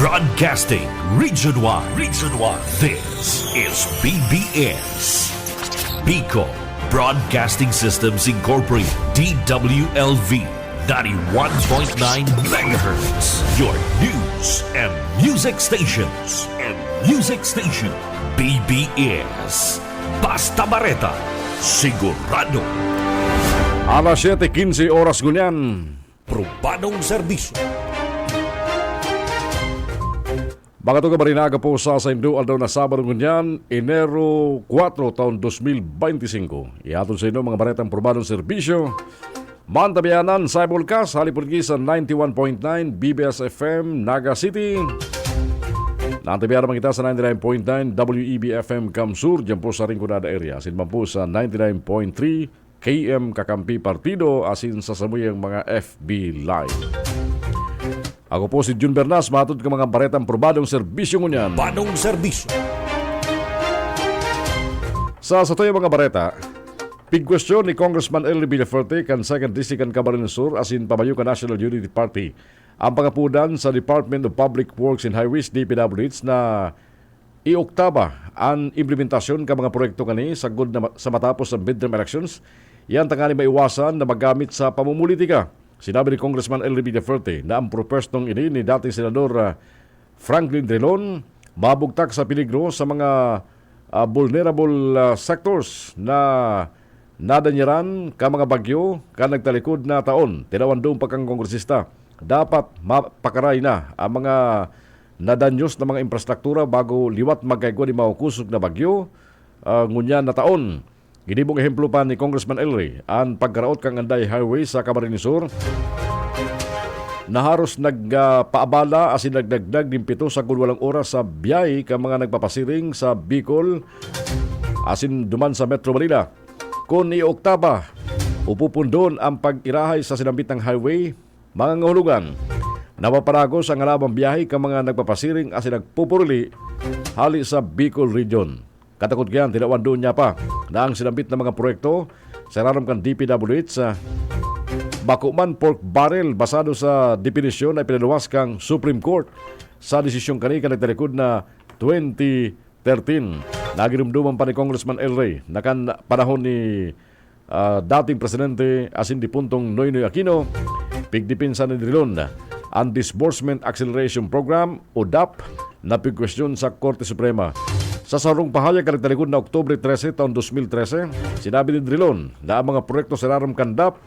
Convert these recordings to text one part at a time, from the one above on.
Broadcasting Region 1. Region 1. This is BBS. Bicol Broadcasting Systems Incorporated. DWLV 91.9 MHz. Your news and music stations. BBS. Basta Bareta. Sigurado. Alas 7:15 oras ngunyan. Probadong serbisyo. Mga ito kabarinaga po sa Indo aldaw na Sabado ngunyan, Enero 4 taon 2025. Ihatod sa inyo mga baretang probadong serbisyo. Mantabianan sa Ibulkas, Halipurgi sa 91.9 BBS FM Naga City. Nantabianan kita sa 99.9 WEB FM Kamsur, dyan po sa Rinconada area. Asin man po sa 99.3 KM Kakampi Partido, asin sa samuyang mga FB Live. Ako po si Jun Bernas, matod ka mga baretang probadong serbisyo ngunyan. Badong serbisyo. Sa toyo mga bareta, pigkwestiyon ni Congressman Ellie Villaferte kan 2nd District kan Camarines Sur asin pamayo ka National Unity Party ang pangapudan sa Department of Public Works and Highways DPWH na ioktaba ang implementasyon ka mga proyekto kani sagod na sa matapos ang midterm elections. Yan tangani maiwasan na magamit sa pamumulitika. Sinabi ni Congressman Ellie Villaferte na ang propestong ini ni dating Senador Franklin Drilon mabugtak sa peligro sa mga vulnerable sectors na nadanyaran ka mga bagyo ka nagtalikod na taon. Tinawan doon pagkang kongresista. Dapat mapakaray na ang mga nadanyos na mga infrastruktura bago liwat magkaigwa ni maukusog na bagyo ngunyan na taon. Ginibong ehemplo pa ni Congressman Elry ang pagkaraot kang Anday Highway sa Camarines Sur na haros nagpaabala asin nagdagdag din 7 sa walang oras sa biyay ka mga nagpapasiring sa Bicol asin duman sa Metro Manila. Kung i-oktaba, upupundon ang pag-irahay sa sinambitang highway, mga ngahulugan. Napaparagos ang alabang biyahe ka mga nagpapasiring asin nagpupurili hali sa Bicol Region. Katakot kaya, tinawan doon niya pa na ang sinambit na mga proyekto sa raram kan DPWH sa Bakuman Pork Barrel basado sa definisyon ay pinaluwas kang Supreme Court sa desisyong kani ka nagtalikod na 2013. Nagirumduman pa ni Congressman El Rey na kan panahon ni dating Presidente asin di puntong Noynoy Aquino pigdipinsa ni Drilon ang Disbursement Acceleration Program o DAP na pigkwestiyon sa Korte Suprema. Sa sarong pahayag kalagtalikod na Oktubre 13 taon 2013, sinabi ni Drilon na ang mga proyekto sa raram kan DAP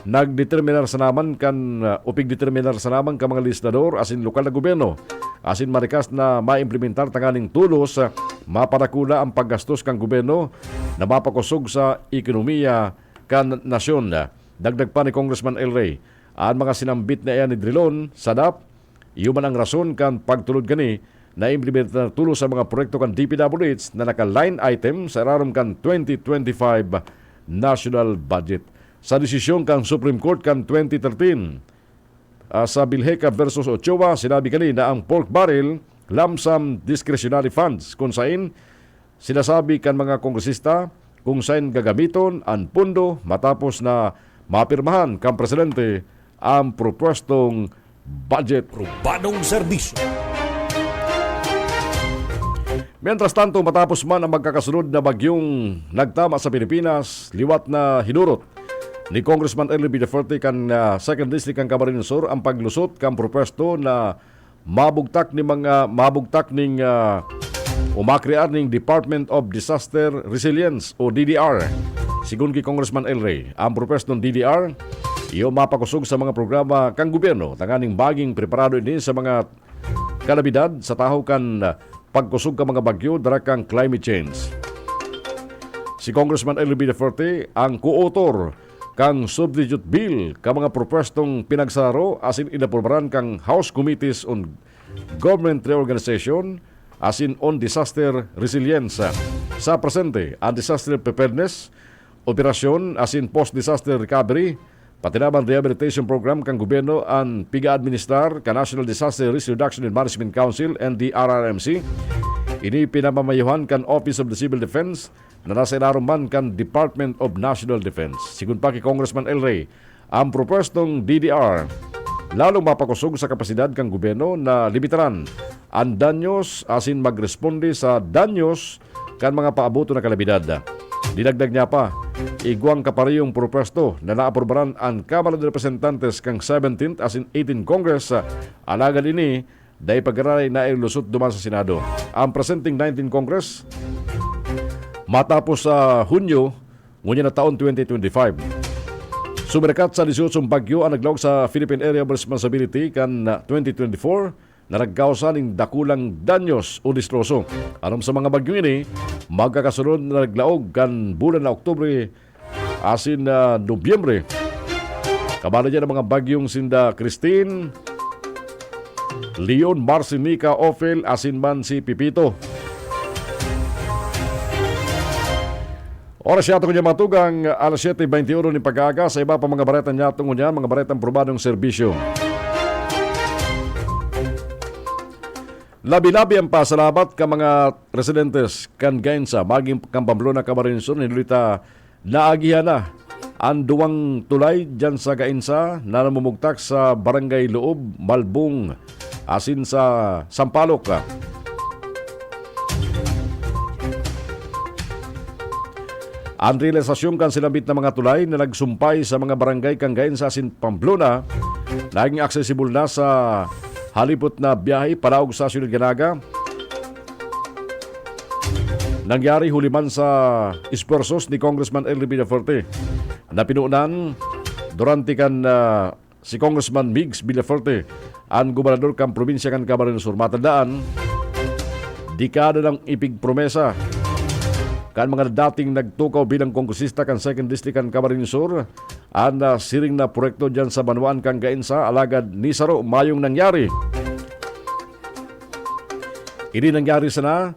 nagdeterminar sa naman kan upigdeterminar sa naman ka mga legislador asin lokal na gobyerno asin marikas na maimplementar tanganing tulos maparakula ang paggastos kang gobyerno na mapakusog sa ekonomiya kan nasyon. Dagdag pa ni Congressman El Rey ang mga sinambit na iyan ni Drilon sa DAP iyo man ang rason kan pagtulod gani na implementar tulos sa mga proyekto kan DPWH na naka-line item sa raram kan 2025 national budget. Sa desisyon kang Supreme Court kan 2013 sa Bilheca versus Ochoa, sinabi kani na ang pork barrel lump sum discretionary funds kung saan sinasabi kan mga kongresista kung saan gagamiton ang pundo matapos na mapirmahan kang presidente ang propostong budget. Probadong serbisyo. Mientras tanto, matapos man ang magkakasunod na bagyong nagtama sa Pilipinas, liwat na hinurot ni Congressman Ellie Villaferte kan 2nd District kan Camarines Sur ang paglusot kan propesto na mabugtak ning umakrear ning Department of Disaster Resilience o DDR. Sigun ki Congressman Elry, ang propesto ng DDR iyo mapakusog sa mga programa kang gobyerno tanganing baging preparado ini sa mga kalabidad sa taho kan pagkusog ka mga bagyo dara kang climate change. Si Congressman Ellie Villaferte ang co-author kang substitute bill ka mga propostong pinagsaro asin inaprubaran kang House Committees on Government Reorganization asin on Disaster Resilience. Sa presente, ang Disaster Preparedness, Operasyon asin Post-Disaster Recovery, pati naman Rehabilitation Program kang gobyerno ang piga-administrar ka National Disaster Risk Reduction and Management Council and the RRMC. Ini pinamamayuhan kan Office of the Civil Defense na nasa ilaruman kan Department of National Defense. Sigun pa kay Congressman El Rey, ang propostong DDR lalong mapakusog sa kapasidad kang gobyerno na limitaran ang danyos asin magresponde sa danyos kan mga paabuto na kalabidad. Dinagdag niya pa, igwang kaparehong propesto na naapurbaran ang Kamara de Representantes kang 17th asin 18 Congress alagad ini dahil pag-aray na ilusot duman sa Senado. Ang presenting 19 Congress matapos sa Hunyo ngunyan na taon 2025. Sumirekat sa 18 bagyo ang naglawag sa Philippine Area of Responsibility kan 2024 na nagkausan ng dakulang danyos o distroso. Anom sa mga bagyo ini, magkakasunod na naglaog kan bulan na Oktubre asin na Nobyembre. Kabala dyan ang mga bagyong sinda Christine, Leon, Marcinica, Ophel, asin man si Pipito. Oras yato kanya matugang alas 7:21 ni pag-aga sa iba pa mga baretan yato ngunyan, mga baretang probadong serbisyo. Labi-labi ang pasalamat ka mga residentes kan Gainsa, maging kang Pamplona, Camarines Sur, nilulita naagihan na ang duwang tulay dyan sa Gainsa na namumugtak sa Barangay Loob, Malbong, asin sa Sampaloc. Ang realisasyon kan sinabit na mga tulay na nagsumpay sa mga barangay kang Gainsa asin Pamplona, naging accessible na sa halipot na biyahe palaog sa Ciudad Ganaga. Nangyari huliman sa esforsos ni Congressman Elry Villafuerte na pinuunan durante kan si Congressman Migs Villafuerte, ang gobernador kan probinsya kan Camarines Sur. Matandaan, dekada ng ipigpromesa kan mga dating nagtukaw bilang kongresista kan 2nd District kan Camarines Sur ang siring na proyekto dyan sa Banuan kang Gainsa alagad ni Saro mayong nangyari. Ini nangyari sana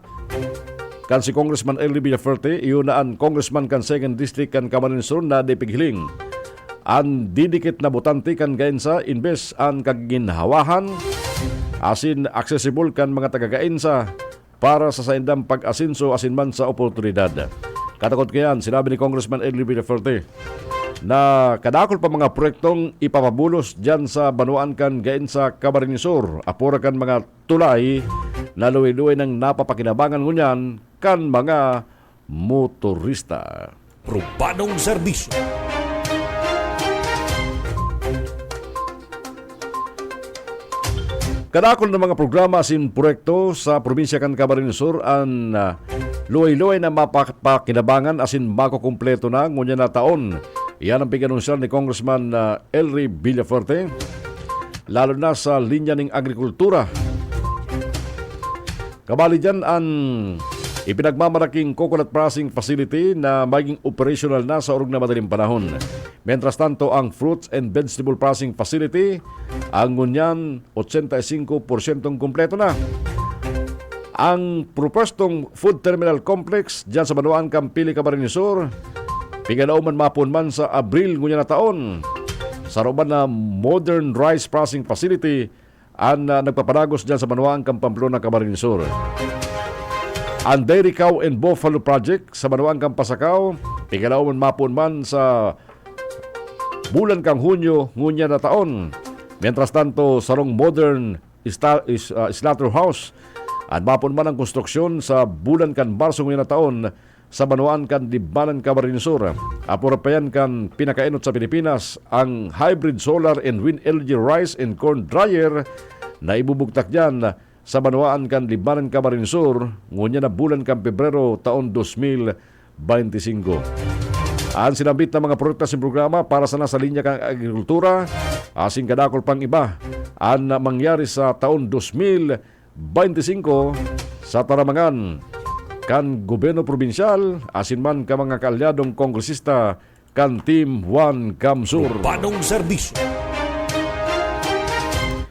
kan si Congressman Elry Villafuerte, iyon na ang Congressman kan 2nd District kan Camarines Sur na dipighiling ang didikit na botante kan Gainsa imbes ang kaginhawahan asin accessible kan mga taga-Gainsa para sa saindang pag-asinso asin man sa oportunidad. Katakot kayan, sinabi ni Congressman Elry Villafuerte na kadakol pa mga proyektong ipapabulos dyan sa Banuan kan Gainsa, Camarines Sur, apura kan mga tulay na luwi-luwi ng napapakinabangan ngunyan kan mga motorista. Probadong serbisyo. Kadakol ng mga programa asin proyekto sa probinsya kan Camarines Sur ang luway-luway na mapakinabangan asin makukumpleto na ngunyan na taon. Yan ang pag-anunsyan ni Congressman Elry Villafuerte, lalo na sa linya ng agrikultura. Kabali dyan ang ipinagmamalaking coconut processing facility na maging operational na sa urog na madaling panahon. Mientras tanto, ang fruits and vegetable processing facility, ang ngunyan 85% kumpleto na. Ang propostong food terminal complex dyan sa Banuan, Campili, Camarines Sur, pigalauman mapon man sa Abril ngunyan na taon. Sa roban na modern rice processing facility, ang nagpapadagos dyan sa Banuan, Pamplona, Camarines Sur. Ang Dairy Cow and Buffalo Project sa Banuan, Pasakaw, pigalauman mapon man sa bulan kang Hunyo ngunyan na taon. Mientras tanto, sarong modern slaughterhouse at mapon man ang konstruksyon sa bulan kan Marso ngunyan na taon sa Banuan kan Libanan, Camarines Sur. Apura pa yan kan pinakainot sa Pilipinas ang hybrid solar and wind energy rice and corn dryer na ibubugtak dyan sa Banuan kan Libanan, Camarines Sur ngunyan na bulan kan Pebrero taon 2025. Ang sinabit na mga proyekto sa programa para sa nasa linya kang agrikultura, asing kadakol pang iba, ang mangyari sa taon 2025 sa taramangan kan gobyerno probinsyal, asin man ka mga kaalyadong kongresista kan Team 1 Kamsur. Probadong serbisyo.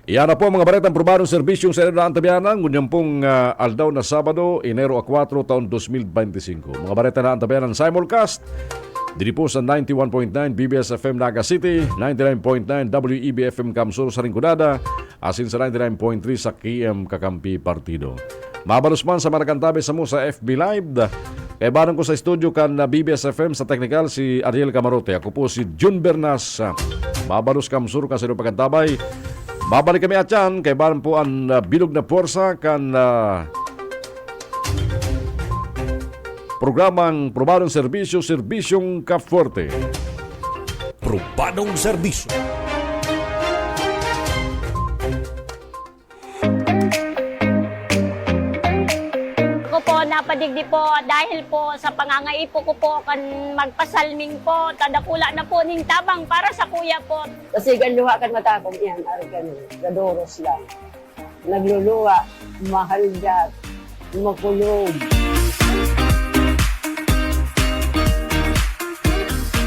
Iyan na po mga baretang probadong serbisyong sa na antabianan, ngunyan pong aldaw na Sabado, Enero 4, taon 2025. Mga bareta na antabianan simulcast, dito po sa 91.9 BBS FM Naga City, 99.9 WEB FM Kamsur sa Ringkunada, asin sa 99.3 sa KM Kakampi Partido. Mabalos man sa Maracantabe sa mo sa FB Live. Kaya barang ko sa studio kan BBS FM sa technical si Ariel Camarote. Ako po si Jun Bernas. Mabalos Kamsur kasi pagkantabay Babalik kami atyan kay baran po ang bilog na puwersa kan programang Probadong Serbisyo, Serbisyong Kafuerte. Probadong serbisyo. Ako po napadigdi po dahil po sa pangangaipo ko po kan magpasalming po tadakula na po ning tabang para sa kuya po. Kasi ganluha kan matakong yan, aragan, gadoros lang. Nagluluwa, mahal dyan, makulog.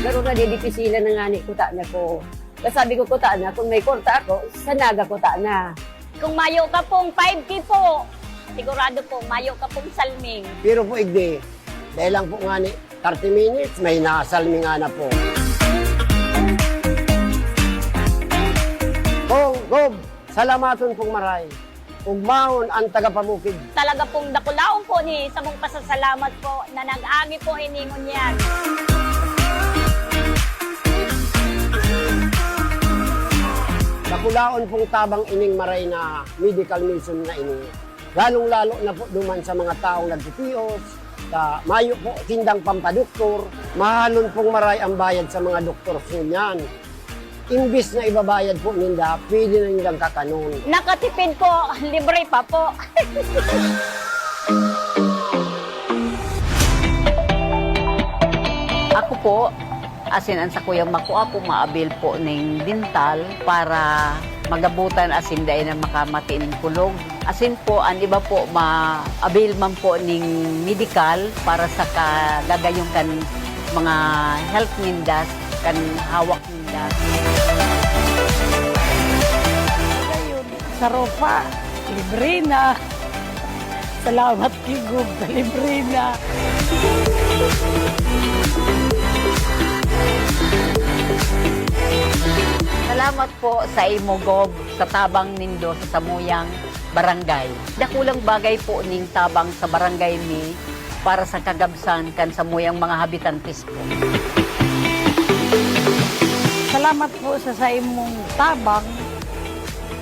Laro na didipisilan na nga ni kuta na ko. Kasabi ko kuta na, kung may kurta ako, sanaga kuta na. Kung mayo ka pong 5K po, sigurado po mayo ka pong salming. Pero po igdi, dahil lang po nga ni 30 minutes, may nasalmi nga na po. Gob, salamaton pong maray. Ugmahon ang tagapamukid. Talaga pong dakulaon po ni sa mong pasasalamat po na nag-agi po hiningon yan. Nakulaon pong tabang ining maray na medical mission na ini. Lalong-lalo na po duman sa mga taong nagtitios, sa mayo po tindang pampadoktor, mahalon pong maray ang bayad sa mga doktor po niyan. Imbis na ibabayad po ninda, pwede na nindang kakanon. Nakatipid po, libre pa po. Ako po, asin ang sa kuyang makuha po maabil po ng dental para magabutan asin dahil na makamatiin kulog. Asin po, ang iba po maabil man po ng medical para sa kagagayong kan mga health nindas, kan hawak nindas. Sa ropa, libre na. Salamat kigub, libre na. Salamat po sa imo Gob sa tabang nindo sa Samuyang Barangay. Dakulang bagay po ning tabang sa barangay mi para sa kagabsan kan Samuyang mga habitantes po. Salamat po sa imong tabang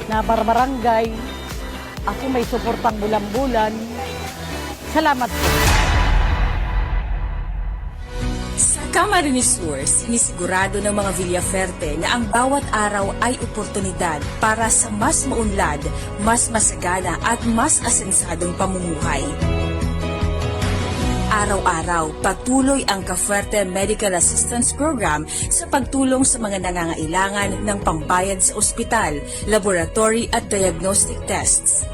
na barbarangay. Ako may suportang bulan-bulan. Salamat po. Sa Camarines Sur, sinisigurado ng mga Villaferte na ang bawat araw ay oportunidad para sa mas maunlad, mas masagana at mas asensadong pamumuhay. Araw-araw, patuloy ang Kafuerte Medical Assistance Program sa pagtulong sa mga nangangailangan ng pambayad sa ospital, laboratory at diagnostic tests.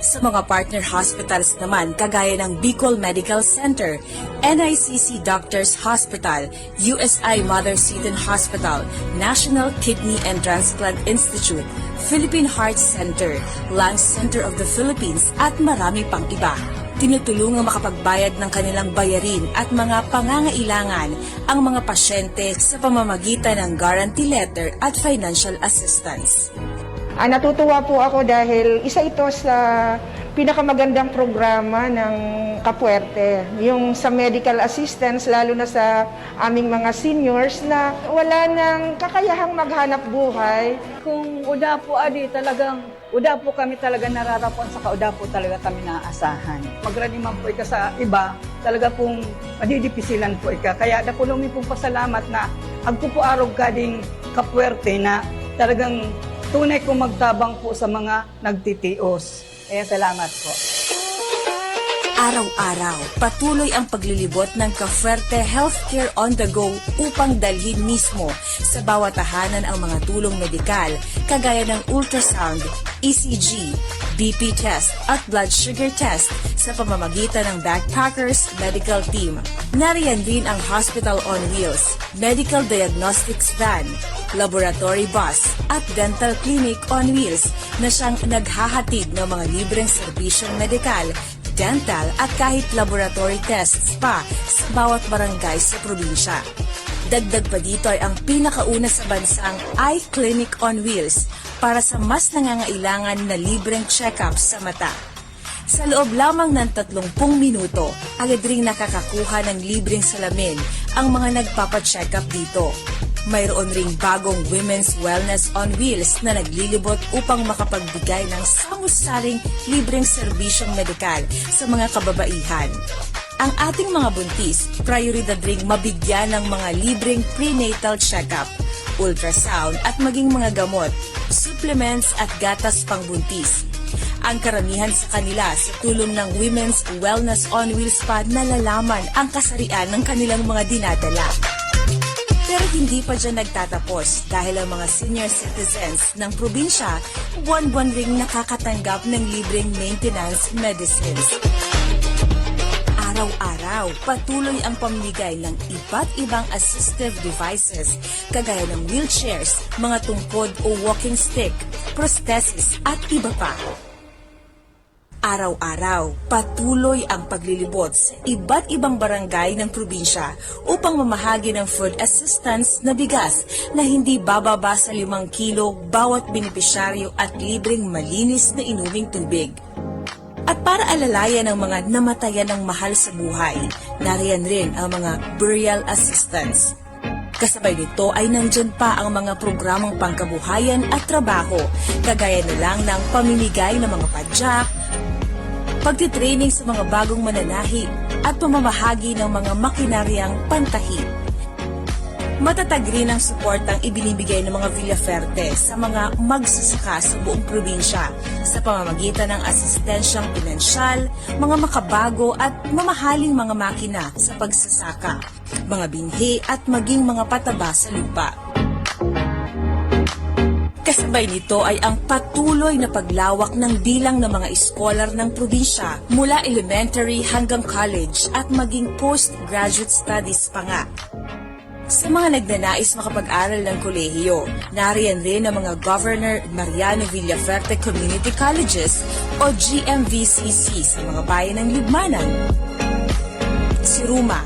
Sa mga partner hospitals naman kagaya ng Bicol Medical Center, NICC Doctors Hospital, USI Mother Seton Hospital, National Kidney and Transplant Institute, Philippine Heart Center, Lung Center of the Philippines at marami pang iba. Tinutulungang makapagbayad ng kanilang bayarin at mga pangangailangan ang mga pasyente sa pamamagitan ng guarantee letter at financial assistance. Natutuwa po ako dahil isa ito sa pinakamagandang programa ng Kapuerte. Yung sa medical assistance, lalo na sa aming mga seniors na wala nang kakayahang maghanap buhay. Kung uda po talagang uda po kami talaga nararapuan sa kauda po talaga kami naaasahan. Magraniman po ika sa iba, talaga pong madidipisilan po ika. Kaya dakulong pong pasalamat na agpupuarog ka ding Kapuerte na talagang tunay kong magtabang po sa mga nagtitios. Kaya salamat po. Araw-araw, patuloy ang paglilibot ng Kafuerte Healthcare on the Go upang dalhin mismo sa bawat tahanan ang mga tulong medikal kagaya ng ultrasound, ECG, BP test at blood sugar test sa pamamagitan ng Backpackers Medical Team. Nariyan din ang Hospital on Wheels, Medical Diagnostics Van, Laboratory Bus at Dental Clinic on Wheels na siyang naghahatid ng mga libreng serbisyong medikal, dental at kahit laboratory tests pa sa bawat barangay sa probinsya. Dagdag pa dito ay ang pinakauna sa bansang Eye Clinic on Wheels para sa mas nangangailangan na libreng check-up sa mata. Sa loob lamang ng 30 minuto, agad ring nakakakuha ng libreng salamin ang mga nagpapacheck-up dito. Mayroon ring bagong Women's Wellness on Wheels na naglilibot upang makapagbigay ng samus-saring libreng serbisyong medikal sa mga kababaihan. Ang ating mga buntis, prioridad ring mabigyan ng mga libreng prenatal check-up, ultrasound at maging mga gamot, supplements at gatas pangbuntis. Ang karamihan sa kanila sa tulong ng Women's Wellness on Wheels pa nalalaman ang kasarian ng kanilang mga dinadala. Pero hindi pa dyan nagtatapos dahil ang mga senior citizens ng probinsya buwan-buwan ring nakakatanggap ng libreng maintenance medicines. Araw-araw, patuloy ang pamimigay ng iba't ibang assistive devices kagaya ng wheelchairs, mga tungkod o walking stick, prosthesis at iba pa. Araw-araw, patuloy ang paglilibot sa iba't ibang barangay ng probinsya upang mamahagi ng food assistance na bigas na hindi bababa sa 5 kilo bawat benepisyaryo at libreng malinis na inuming tubig. At para alalayan ang mga namatayan ng mahal sa buhay, nariyan rin ang mga burial assistance. Kasabay nito ay nandyan pa ang mga programang pangkabuhayan at trabaho, kagaya na lang ng pamimigay ng mga padyak, pagtitraining sa mga bagong mananahi at pamamahagi ng mga makinaryang pantahi. Matatag rin ang suportang ibinibigay ng mga Villaferte sa mga magsasaka sa buong probinsya sa pamamagitan ng asistensyang pinansyal, mga makabago at mamahaling mga makina sa pagsasaka, mga binhi at maging mga pataba sa lupa. Kasabay nito ay ang patuloy na paglawak ng bilang ng mga iskolar ng probinsya mula elementary hanggang college at maging postgraduate studies pa nga. Sa mga nagnanais makapag-aral ng kolehiyo, nariyan rin ang mga Governor Mariano Villaferte Community Colleges o GMVCC sa mga bayan ng Libmanan, Siruma,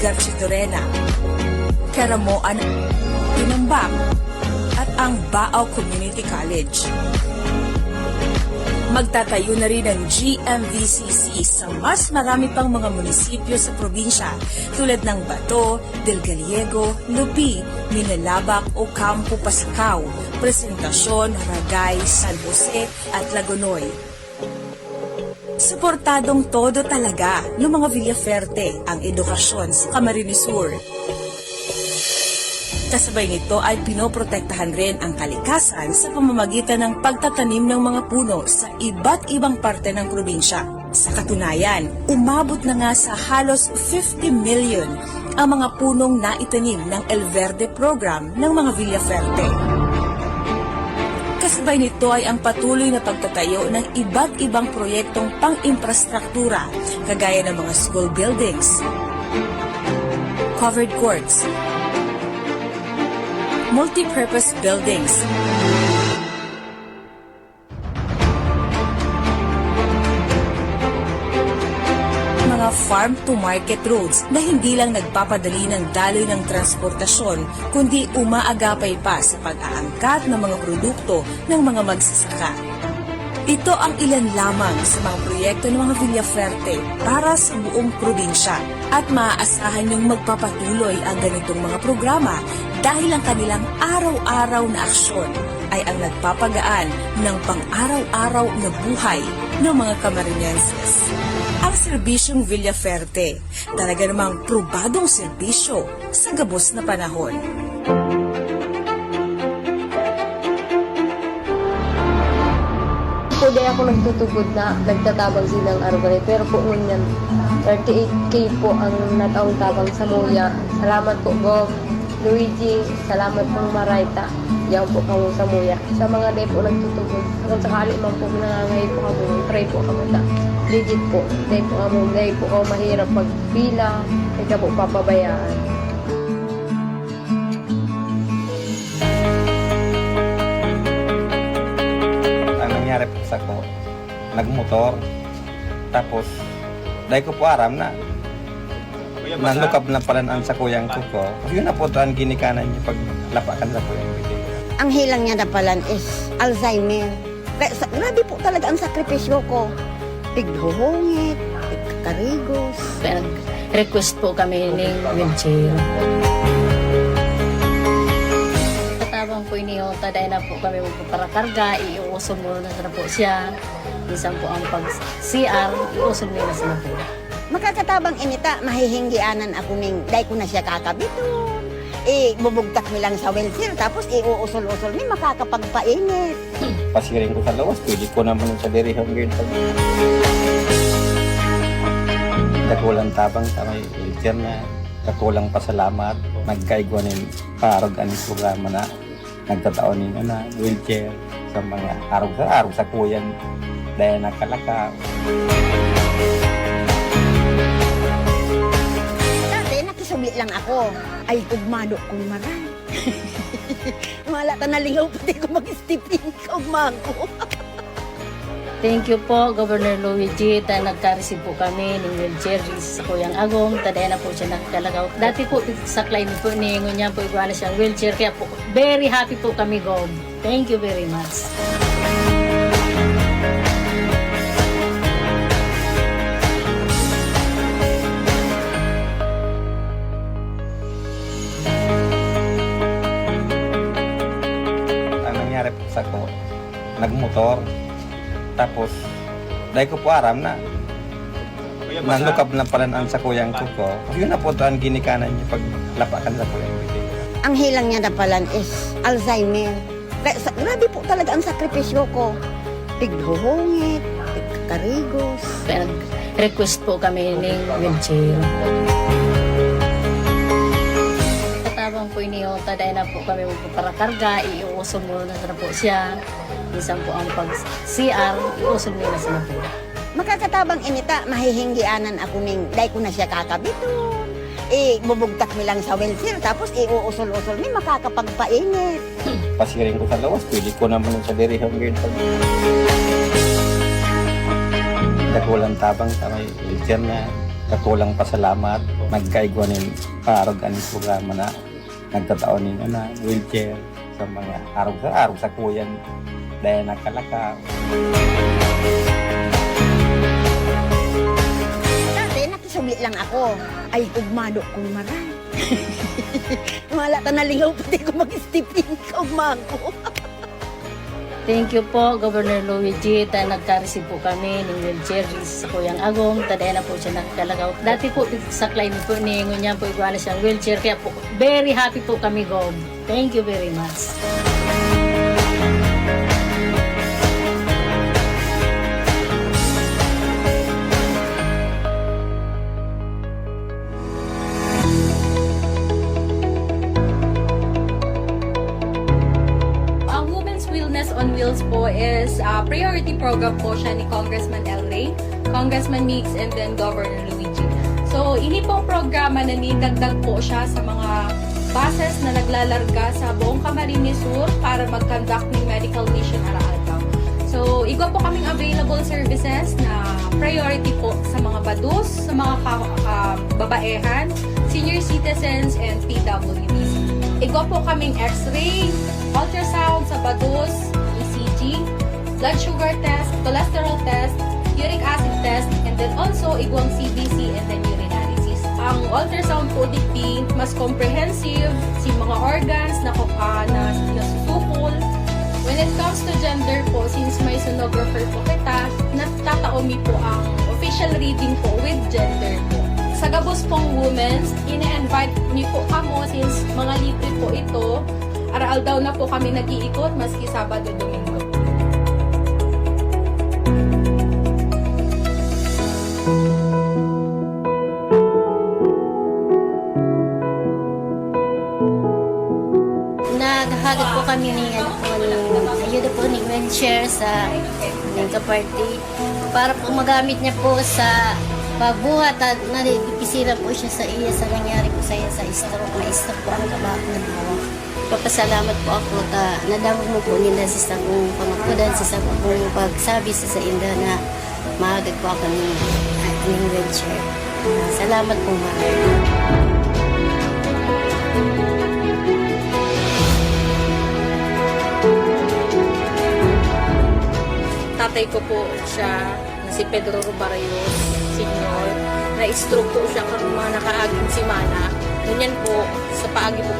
Garchitorena, Caramoan, Tinambak, at ang Baaw Community College. Magtatayo na rin ang GMVCC sa mas marami pang mga munisipyo sa probinsya tulad ng Bato, Del Gallego, Lupi, Minalabak o Campo Pascao, Presentacion, Ragay, San Jose at Lagonoy. Suportadong todo talaga ng mga Villaferte ang edukasyon sa Camarines Sur. Kasabay nito ay pinoprotektahan rin ang kalikasan sa pamamagitan ng pagtatanim ng mga puno sa iba't ibang parte ng probinsya. Sa katunayan, umabot na nga sa halos 50 million ang mga punong naitanim ng El Verde program ng mga Villaferte. Kasabay nito ay ang patuloy na pagtatayo ng iba't ibang proyektong pang-infrastruktura kagaya ng mga school buildings, covered courts, multi-purpose buildings, mga farm-to-market roads na hindi lang nagpapadali ng daloy ng transportasyon, kundi umaagapay pa sa pag-aangkat ng mga produkto ng mga magsasaka. Ito ang ilan lamang sa mga proyekto ng mga Villaferte para sa buong probinsya at maaasahan yung magpapatuloy ang ganitong mga programa dahil ang kanilang araw-araw na aksyon ay ang nagpapagaan ng pang-araw-araw na buhay ng mga Camarinienses. Ang serbisyong Villaferte, talaga namang probadong serbisyo sa gabos na panahon. Po di ako nagtutugod na nagtatabang silang araw-gabi. Pero po ngunyan, 38K po ang nataong tabang sa Muya. Salamat po, Gov. Luigi, salamat pong Marayta. Diyan po kamo sa Muya. Sa mga day po nagtutugod. Kung sakali man po nangangay po kamo, try po kamo ta. Legit po. Day po kamo, day po kamo mahirap pagpila. Day ka po papabayaan. Nangyari po sa ko, nagmotor, tapos dahil ko po aram na nalukab na pala ang sa kuyang ko. Yun na po ito ang ginikanan niya pag lapakan sa kuyang ko. Ang hilang niya napalan is Alzheimer. Grabe po talaga ang sakripisyo ko. Tighuhungit, tigkarigos. Request po kami ng wheelchair. iniho, taday na po kami magpaparakarga, iuusol mo na po siya. Minsan po ang pag-CR, iuusol mo na po. Makakatabang inita, mahihinggianan ako ning, dahil ko na siya kakabiton. Bubugtak mi lang sa wheelchair, tapos iuusol-usol mi, makakapagpainit. Pasiring ko sa lawas, pwede ko naman sa dirihong girl. Dakulang tabang sa may wheelchair na, dakulang pasalamat, nagkaigwanin paragan ng programa na nagtataonin na wheelchair sa mga araw sa kuyan dahil nakalaka. Dati, nakisubli lang ako. Ay, ugmado kong maray. Wala ka naligaw, pati ko mag-stipin ka, ugmago. Thank you po, Governor Luigi. Nagka-receive po kami ng wheelchair sa Kuyang Agong. Taday na po siya nagkalagaw. Dati po sa client po ni niya po iguana siyang wheelchair. Kaya po, very happy po kami, Gov. Thank you very much. Ang nangyari po sa ko, nagmotor, tapos dahil ko po aram na nalukab na palanaan sa kuyang ko. Yun na po ito ang ginikanan niya pag lapakan sa kuyang ko. Ang hilang niya na pala is Alzheimer. Grabe po talaga ang sakripisyo ko. Pighuhungit, pigkarigos. Request po kami ng wheelchair. Katabang po iniho, taday na po kami magpaparakarga, iuusol mo na po siya. Minsan po ang pag-CR, iuusol mo na po. Makakatabang inita, mahihinggianan ako ning, dahil ko na siya kakabiton. Bubugtak mi lang sa wheelchair, tapos iuusol-usol mi, makakapagpainit. Pasiring ko sa lawas, pwede ko naman sa dirihong girl. Dakulang tabang sa may wheelchair na, dakulang pasalamat, nagkaigwanin paragan ng programa na nagtataonin na wheelchair sa mga araw sa kuyan dahil nakalaka. Dati, nakisubli lang ako. Ay, ugmado kong maray. Wala ka naligaw, pati ko mag-stipin ka, ugmago. Thank you po, Governor Luigi. Nagka-receive po kami ng wheelchair sa Kuyang Agong. Taday na po siya nagkalagaw. Dati po sa client po ni niya po iguana siyang wheelchair. Kaya po, very happy po kami, Gov. Thank you very much. on Wheels po is priority program po siya ni Congressman El Rey, Congressman Mix, and then Governor Luigi. So, ini pong programa na nidagdag po siya sa mga buses na naglalarga sa buong Camarines Sur para mag-conduct ng medical mission araw-araw. So, igwa po kaming available services na priority po sa mga badus, sa mga babaehan, senior citizens, and PWDs. Igwa po kaming x-ray, ultrasound sa badus, ECG, blood sugar test, cholesterol test, uric acid test, and then also igwang CBC and then urinalysis. Ang ultrasound po digdi mas comprehensive, si mga organs na nasusukol. When it comes to gender po, since may sonographer po kita, natataomi po ang official reading po with gender po. Sa Gabos pong women's, ina-invite niyo po kamo since mga libre po ito. Araw daw na po kami nag-iikot maski Sabado, Domingo. Naghahagad po kami ni ayuda po ni wheelchair sa party para po magamit niya po sa pagbuhat at nalipisiran po siya sa iya sa nangyari po sa iya sa stroke. Na-stroke po ang kabak ng hawak. Papasalamat po ako ta nadamog mo po nila sa kong pangapudan sa kong pagsabi sa inda na mahagad po ako ng wheelchair. Salamat po marami. Tatay ko po siya, si Pedro Barrios Senior, na-stroke po siya karon mga nakaaging simana. Ganyan po, sa paagi po,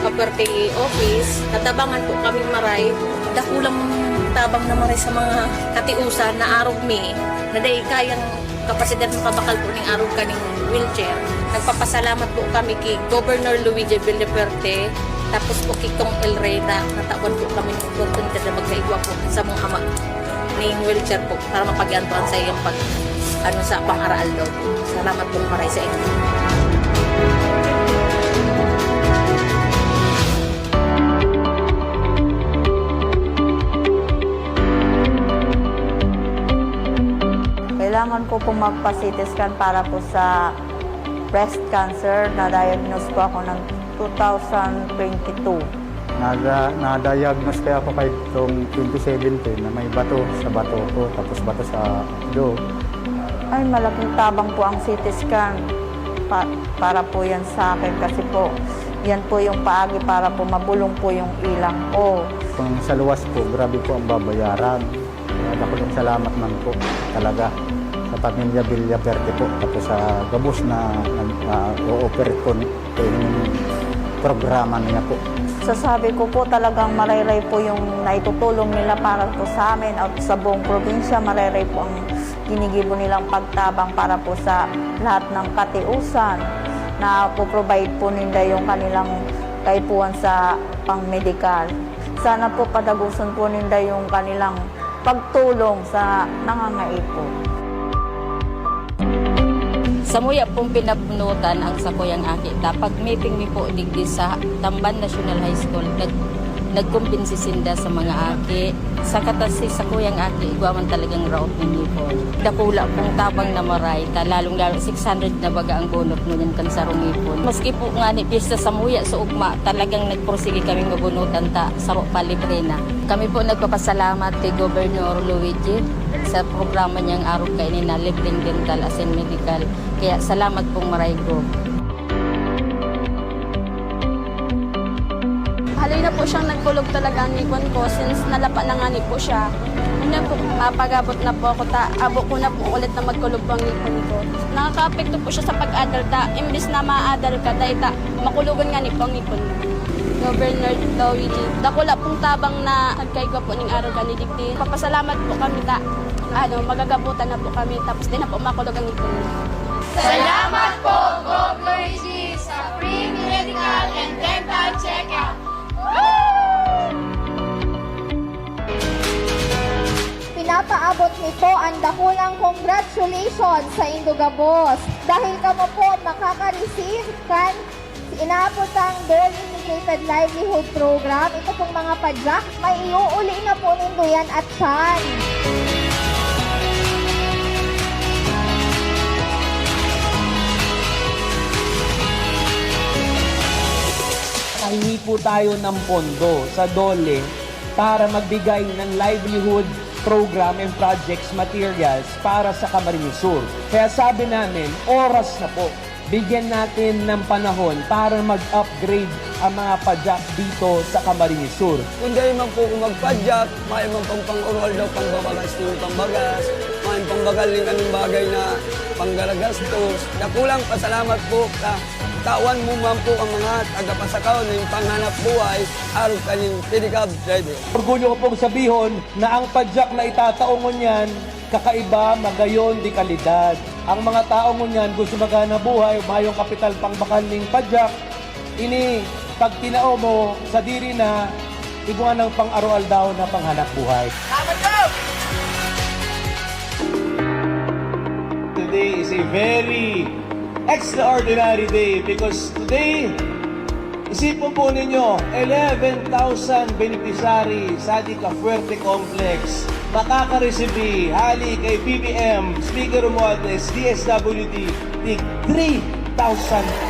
Kaperte office, tatabangan po kami maray, dakulang tabang na maray sa mga katiusan na arog mi, na dahil kayang kapasidad ng kabakal po ng arog kaning wheelchair. Nagpapasalamat po kami kay Governor Luigi Villaferte, tapos po kay Kong El Rey na natawan po kami ng oportunidad na magkaigwa po sa mga ama ng wheelchair po para mapag-antuan sa iyong sa pang-aral daw. Salamat po maray sa inyo. Kailangan ko po magpa-CT scan para po sa breast cancer. Na-diagnose po ako ng 2022. Na-diagnose kaya ako kay 2017 na may bato sa bato ko, tapos bato sa do. Ay, malaking tabang po ang CT scan. Para po yan sa akin kasi po, yan po yung paagi para po mabulong po yung ilang ko. Kung sa luwas po, grabe po ang babayaran. Kaya ako ng salamat man po talaga sa pamilya Villaferte po. Tapos sa gabos na o-operate ko yung programa niya po. Sasabi ko po talagang marayray po yung naitutulong nila para po sa amin at sa buong probinsya. Marayray po ang ginigibo nilang pagtabang para po sa lahat ng katiusan na po-provide po nila yung kanilang kaipuan sa pang-medical. Sana po padagusan po nila yung kanilang pagtulong sa nangangaipo. Sa muya pong pinapunutan ang sakuyang akita. Pag miping mi po digdi sa Tamban National High School, nagkumbinsi sinda sa mga aki. Sa katasi sa kuyang aki, igwaman talagang raot ng ipon. Dakula pong tabang na maray, lalong-lalo 600 na baga ang bunot mo yan kan sa rumipon. Maski po nga ni pista sa muya sa ugma, talagang nagpursige kaming mabunutan ta sa palibre na. Kami po nagpapasalamat kay Governor Luigi sa programa niyang araw kainin na libreng dental as in medical. Kaya salamat pong maray ko. Haloy na po siyang nagkulog talaga ang ngipon ko since nalapa na nga ni po siya. Hindi po mapagabot na po ako abo ko na po ulit na magkulog po ang ngipon ko. Nakaka-apekto po siya sa pag-adal imbis na ma-adal ka dahil makulugan nga ni po ang ngipon mo. Governor Luigi, dakula pong tabang na nagkaigwa po ng araw kanidigdi. Papasalamat po kami magagabutan na po kami tapos din na po makulog ang ngipon mo. Salamat po, Gov. Luigi, sa free medical and dental check-up. Pinapaabot nito ang dakulang congratulations sa Indugabos dahil kamo po makaka-receive kan inaapotang Dole Integrated Livelihood Program. Ito pong mga padyak, may iuuli na po nindo yan at saan. Nakahingi po tayo ng pondo sa DOLE para magbigay ng livelihood program and projects materials para sa Camarines Sur. Kaya sabi namin, oras na po. Bigyan natin ng panahon para mag-upgrade ang mga padyak dito sa Camarines Sur. Kung dahil man po kung magpadyak, may man pang-oral daw pangbabagas ng pambagas, may pambagal din kaming bagay na panggaragastos. Nakulang pasalamat po sa tawan mo man po ang mga tagapasakaw na yung panghanap buhay araw kanyang pedicab driver. Orgulyo ko pong sabihin na ang padyak na itataong niyan, kakaiba, magayon, di kalidad. Ang mga taong niyan gusto magana buhay, mayong kapital pangbakal ng padyak, ini pag tinao mo sa diri na iguan ng pang-arual daw na panghanap buhay. Today is a very extraordinary day because today, isipin po ninyo, 11,000 beneficiary sa Cafuerte Complex makaka-receive hali kay BBM, Speaker Romualdez, DSWD, tig 3,000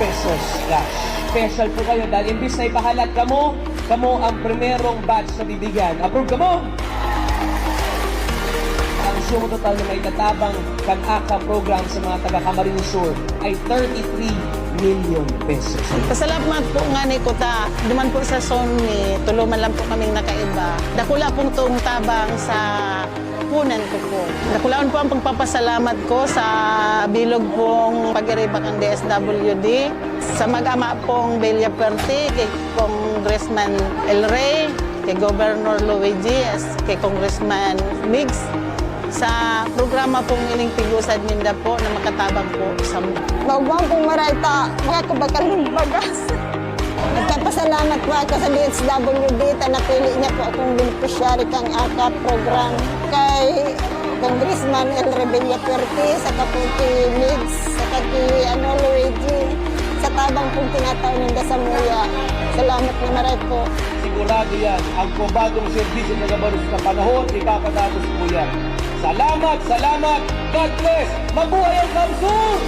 pesos cash. Special po kayo dahil imbis na ipahalat kamo ang primerong batch na bibigyan. Approve kamo! Ang sumo total na may katabang kan-aka program sa mga taga-Camarines Sur ay 33 million pesos. Pasalamat po nga ni Kuta. Duman po sa zone ni Tuluman lang po kaming nakaiba. Dakula pong itong tabang sa hapunan ko po. Nakulaan po ang pagpapasalamat ko sa bilog pong pag-iribak ng DSWD, sa mag-ama pong Villaperte, kay Congressman El Rey, kay Governor Luigi, kay Congressman Migs, sa programa pong ining Pigusad Minda po na makatabang po sa Bawang kong marayta, mga kabakaling bagas. Nagpapasalamat po ako sa DSWD na napili niya po akong beneficiary kang AKAP program kay Congressman El Rebella Perte, sa kaputi Migs, sa kati Luigi, sa tabang pong tinatawag ng Dasamuya. Salamat na maray po. Sigurado yan, ang probadong serbisyo ng Gabarus na panahon, ikakatatos po yan. Salamat, salamat, God bless, mabuhay ang Kamsur!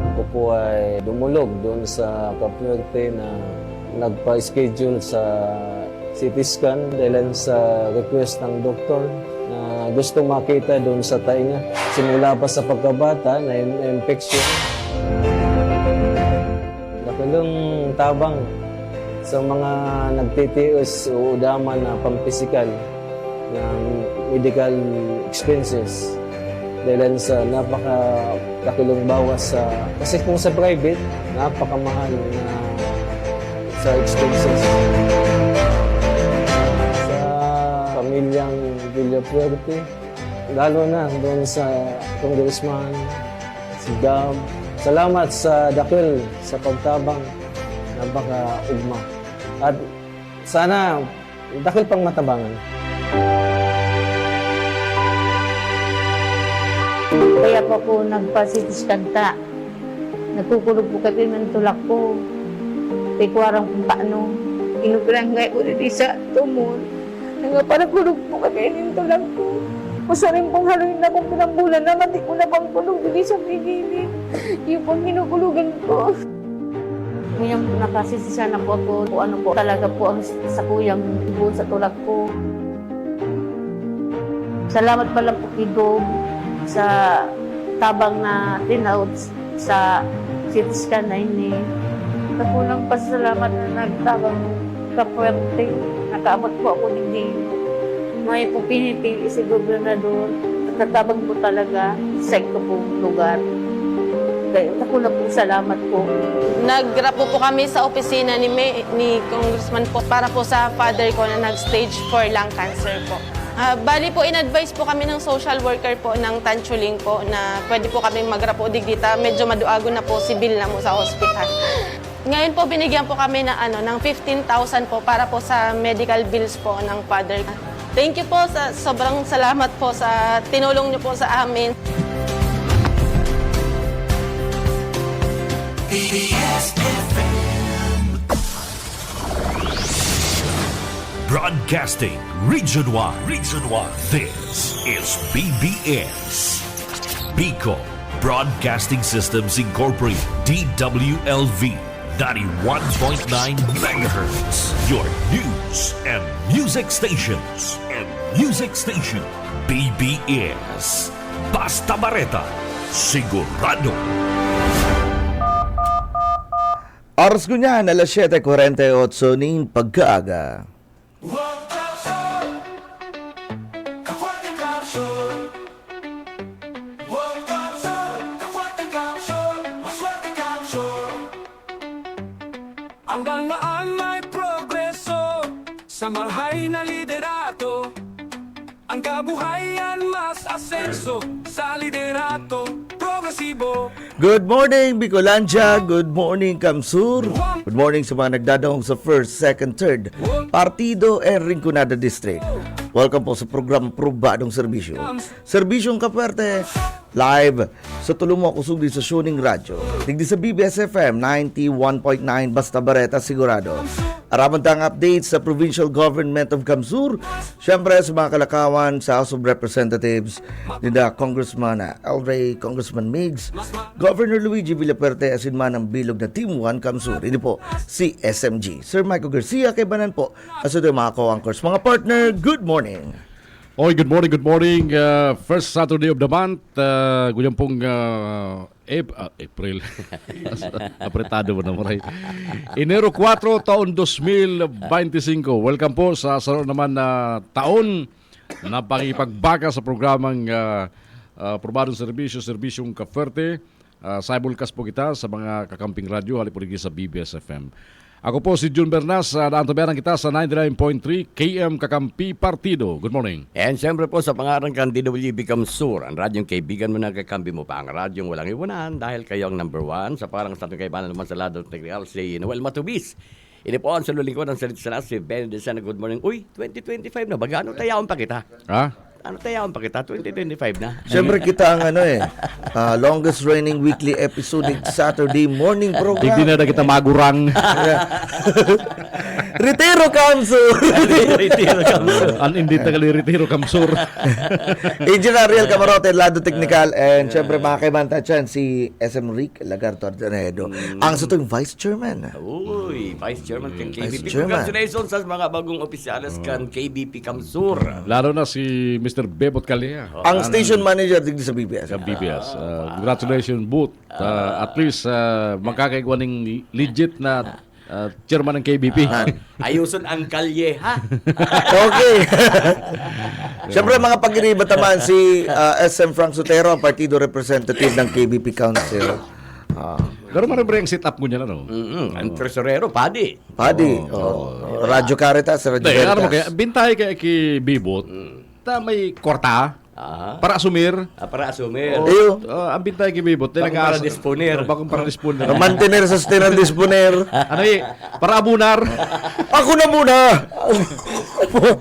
Ako po ay dumulog doon sa Capuerte na nagpa-schedule sa CT scan dahil sa request ng doktor na gusto makita doon sa tainga. Simula pa sa pagkabata na infection. Nakulong tabang sa mga nagtitios o udaman na pampisikal ng medical expenses dahil sa napakakilong bawas sa... Kasi kung sa private, napakamahal na sa expenses. Sa pamilyang Villapuerte, lalo na doon sa Congressman, si Gab. Salamat sa dakil, sa pagtabang, napaka-ugma. At sana, dakil pang matabangan. Kaya po ako nagpa-CT kanta. Nagkukulog po kami ng tulak ko. Tikwarang kung paano. Inugrangay ko dito sa tumor. Nangaparagulog po kami ng tulak ko. Masaring pong haluin na kong pinambulan naman. Di ko na pang kulog dito sa pigilin. Yung pang hinukulugan ko. Ngayon po nakasisisa na po ako. Kung ano po talaga po ang sa kuyang buo sa tulak ko. Salamat pala po kay Dom sa tabang na tinawag sa CT scan na ini. Nakulang pasalamat na nagtabang Capuerte. Nakaabot po ako din. May po pinipili si Gobernador. Nagtatabang po talaga sa ito pong lugar. Kaya nakulang po salamat po. Nagrapo po kami sa opisina ni Congressman po para po sa father ko na nag-stage 4 lung cancer po. Bali po, in-advise po kami ng social worker po ng Tanchuling po na pwede po kami magrapo digdita. Medyo maduago na po, sibil na mo sa hospital. Ngayon po, binigyan po kami ng 15,000 po para po sa medical bills po ng father. Thank you po, sobrang salamat po sa tinulong niyo po sa amin. Broadcasting Region 1. This is BBS. Bicol Broadcasting Systems Incorporated. DWLV 91.9 MHz. Your news and music stations. BBS. Basta Bareta. Sigurado. Oras ko niyan, alas 7:48 ng pagkaaga. Hanggang maan may progreso sa mahay na liderato. Ang kabuhayan mas asenso sa liderato progresibo. Good morning, Bicolandia. Good morning, Kamsur. Good morning sa mga nagdadahong sa 1st, 2nd, 3rd Partido and Rinconada District. Welcome po sa program Probadong Serbisyo. Serbisyong Capuerte, live sa Tulong Mo Kusog sa Suning Radyo. Digdi sa BBS FM 91.9 Basta Bareta Sigurado. Araman tang updates sa Provincial Government of Kamsur. Siyempre sa mga kalakawan sa House of Representatives ni Congressman El Rey, Congressman Migs, Governor Luigi Villaperte asin man ang bilog na Team 1 Kamsur. Hindi po si SMG. Sir Michael Garcia kay Banan po. Aso doon mga co-anchors. Mga partner, good morning. Oy, good morning. First Saturday of the month. Ganyan pong April. Apretado mo na maray. Enero 4, taon 2025. Welcome po sa saro naman na taon na pangipagbaga sa programang Probadong Serbisyong Kaferte. Simulcast po kita sa mga kakamping radyo, halipuligi sa BBS FM. Ako po si June Bernas, naantabayanan kita sa 99.3 KM Kakampi Partido. Good morning. And siyempre po sa pangarang kan DWB Kamsur, ang radyong kaibigan mo na kakampi mo pa, ang radyong walang iwanan dahil kayo ang number one. Sa parang sa ating kaibanan naman sa lado technical, si Noel Matubis. Ini po ang salulingkod ng salit sa si Ben Desana. Good morning. Uy, 2025 na. Baga, ano tayaon pa kita? Ha? Ano tayaon pa kita? 2025 na. Siyempre kita ang longest running weekly episodic Saturday morning program. Hindi na kita magurang. Retiro Kamsur. Retiro Kamsur. Hindi tagali Retiro Kamsur. Engineer Ariel Camarote, Lado Technical, and siyempre mga kaimanta dyan, si SM Rick Lagarto Ardanedo, ang sutong Vice Chairman. Uy, Vice Chairman kan KBP. Vice Chairman. Congratulations sa mga bagong opisyalis kan KBP Kamsur. Lalo na si Mr. Bebot Calea. Ang station manager din sa BBS. Sa BBS. Congratulations, Boot. At least magkakaigwa ng legit na chairman ng KBP. Ayuson ang kalye, ha? Okay. Siyempre mga pag-iribat naman si SM Frank Sotero, partido representative ng KBP Council. Pero marami ang set up mo niya, ano? Ang tresorero, Padi. Radyo Caritas, Radyo Ano mo Caritas. kaya, bintay kay Bebot, may kwarta, para asumir. Para asumir. Ang bintay kay Bebot, Bakong para disponer. Bakong para disponer. Mantener, sustainer, disponer. Para abunar. Ako na muna.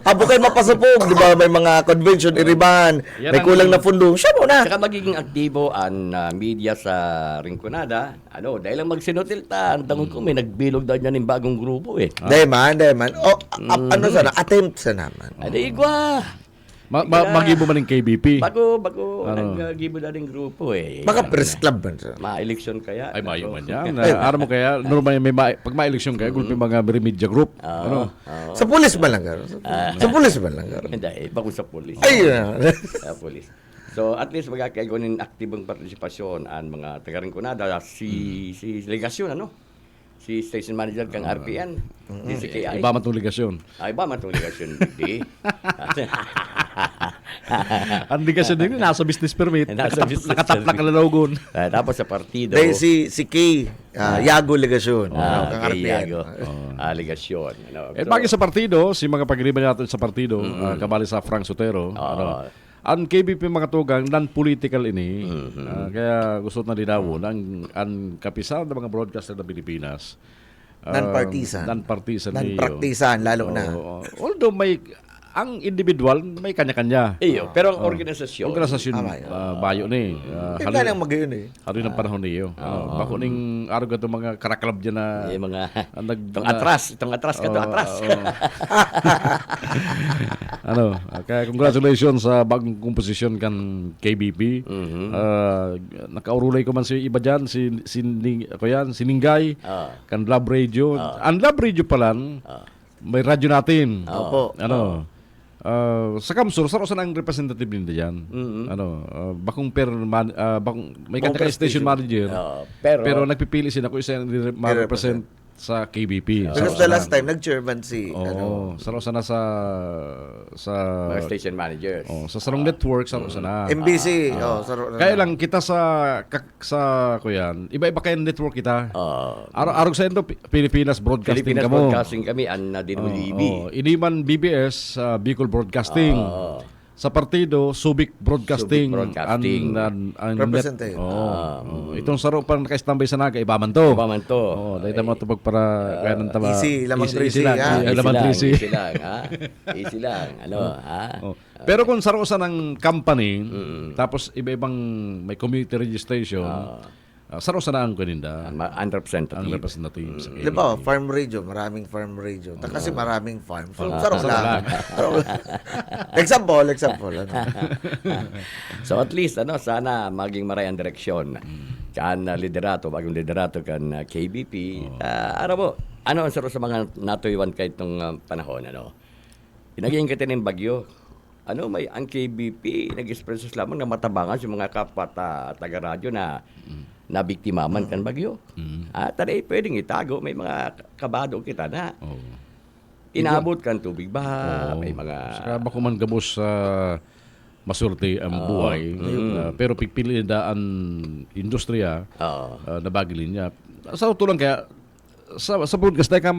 Abo kayo mapasapog, di ba? May mga convention, iriban, may kulang na pundo. Siya muna. Saka magiging aktibo ang media sa Rinconada. Dahil lang magsinotilta, ang tangon ko, may nagbilog daw niya ng bagong grupo eh. Dahil man. Ano sana? Attempt sa naman. Igwa. Magibo man ng KBP. Bago nag-gibo na ng grupo eh. Baka press club man siya. Ma-eleksyon kaya. Ay, mayo man yan. Aram mo kaya, normal pag ma-eleksyon kaya, gulpi mga media group. Sa pulis man lang. Sa pulis man lang. Hindi, bago sa pulis. Ay, sa pulis. So, at least magkakaroon ng aktibong partisipasyon ang mga taga-Rinconada, si Legasyon, si station manager kang RPN, si CKI. Iba man itong ligasyon. Iba man itong ligasyon. Hindi. Ang ligasyon din, nasa business permit. Nakataplak ka lalawagon. Tapos sa partido. Dahil si Kay, Yago Legasyon. Kay Yago. Ligasyon. Bagay sa partido, si mga pag-iriban natin sa partido, kabali sa Frank Sotero, ang KBP mga tugang non-political ini, kaya gusto na linawon ang kapisan ng mga broadcaster ng Pilipinas. Non-partisan. Non-partisan. Non-partisan, lalo na. Although ang individual may kanya-kanya. Pero ang organisasyon. Bayo ni. Kaya lang magayon eh. Haloy ng panahon niyo. Bako ning araw gato mga karaklab dyan na mga itong atras ka to atras. Kaya congratulations sa bagong komposisyon kan KBP. Nakaurulay ko man si iba dyan, si Ninggay, kan Love Radio. Ang Love Radio pa lang, may radyo natin. Opo. Sa Kamsur, saan ang representative nila dyan? Bakong may kanya station manager. Pero nagpipili sila kung isa ma-represent sa KBP. Because the last time, nag-chairman si... Saro-sana sa mga station managers. Sa Sarong Network, saro-sana. MBC. Kaya lang, kita sa kuyan, iba-iba kayo network kita. Arog sa ito, Pilipinas Broadcasting Pilipinas kamo. Broadcasting kami, ang DWB. Ini man BBS, Bicol Broadcasting. Sa partido, Subic Broadcasting. Representative. Itong saro pa naka-standby sa naga, iba man to. Dahil mo ito para kaya ng tama. Easy, lamang 3C. Easy lang. Pero kung sarosa ng company, tapos iba-ibang may community registration, sarosa na ang kaninda. Ang representative. Di ba, farm radio, maraming farm radio. Kasi maraming farm. Sarap lang. Example. So at least, sana maging maray ang direksyon. Kan liderato, bagong liderato kan KBP. Ano ang saro sa mga natuyuan kahit itong panahon, Pinaging kita ng bagyo. may ang KBP nag-express lamang na matabangan yung mga kapwa taga-radyo na nabiktimaman kan bagyo. Taday pwedeng itago, may mga kabado kita na inabot kan tubig baha, may mga... Saka bako man gabos sa masurte ang buhay, pero pipili daan industriya na bagilin niya. Sa tulang kaya, sa podcast na ka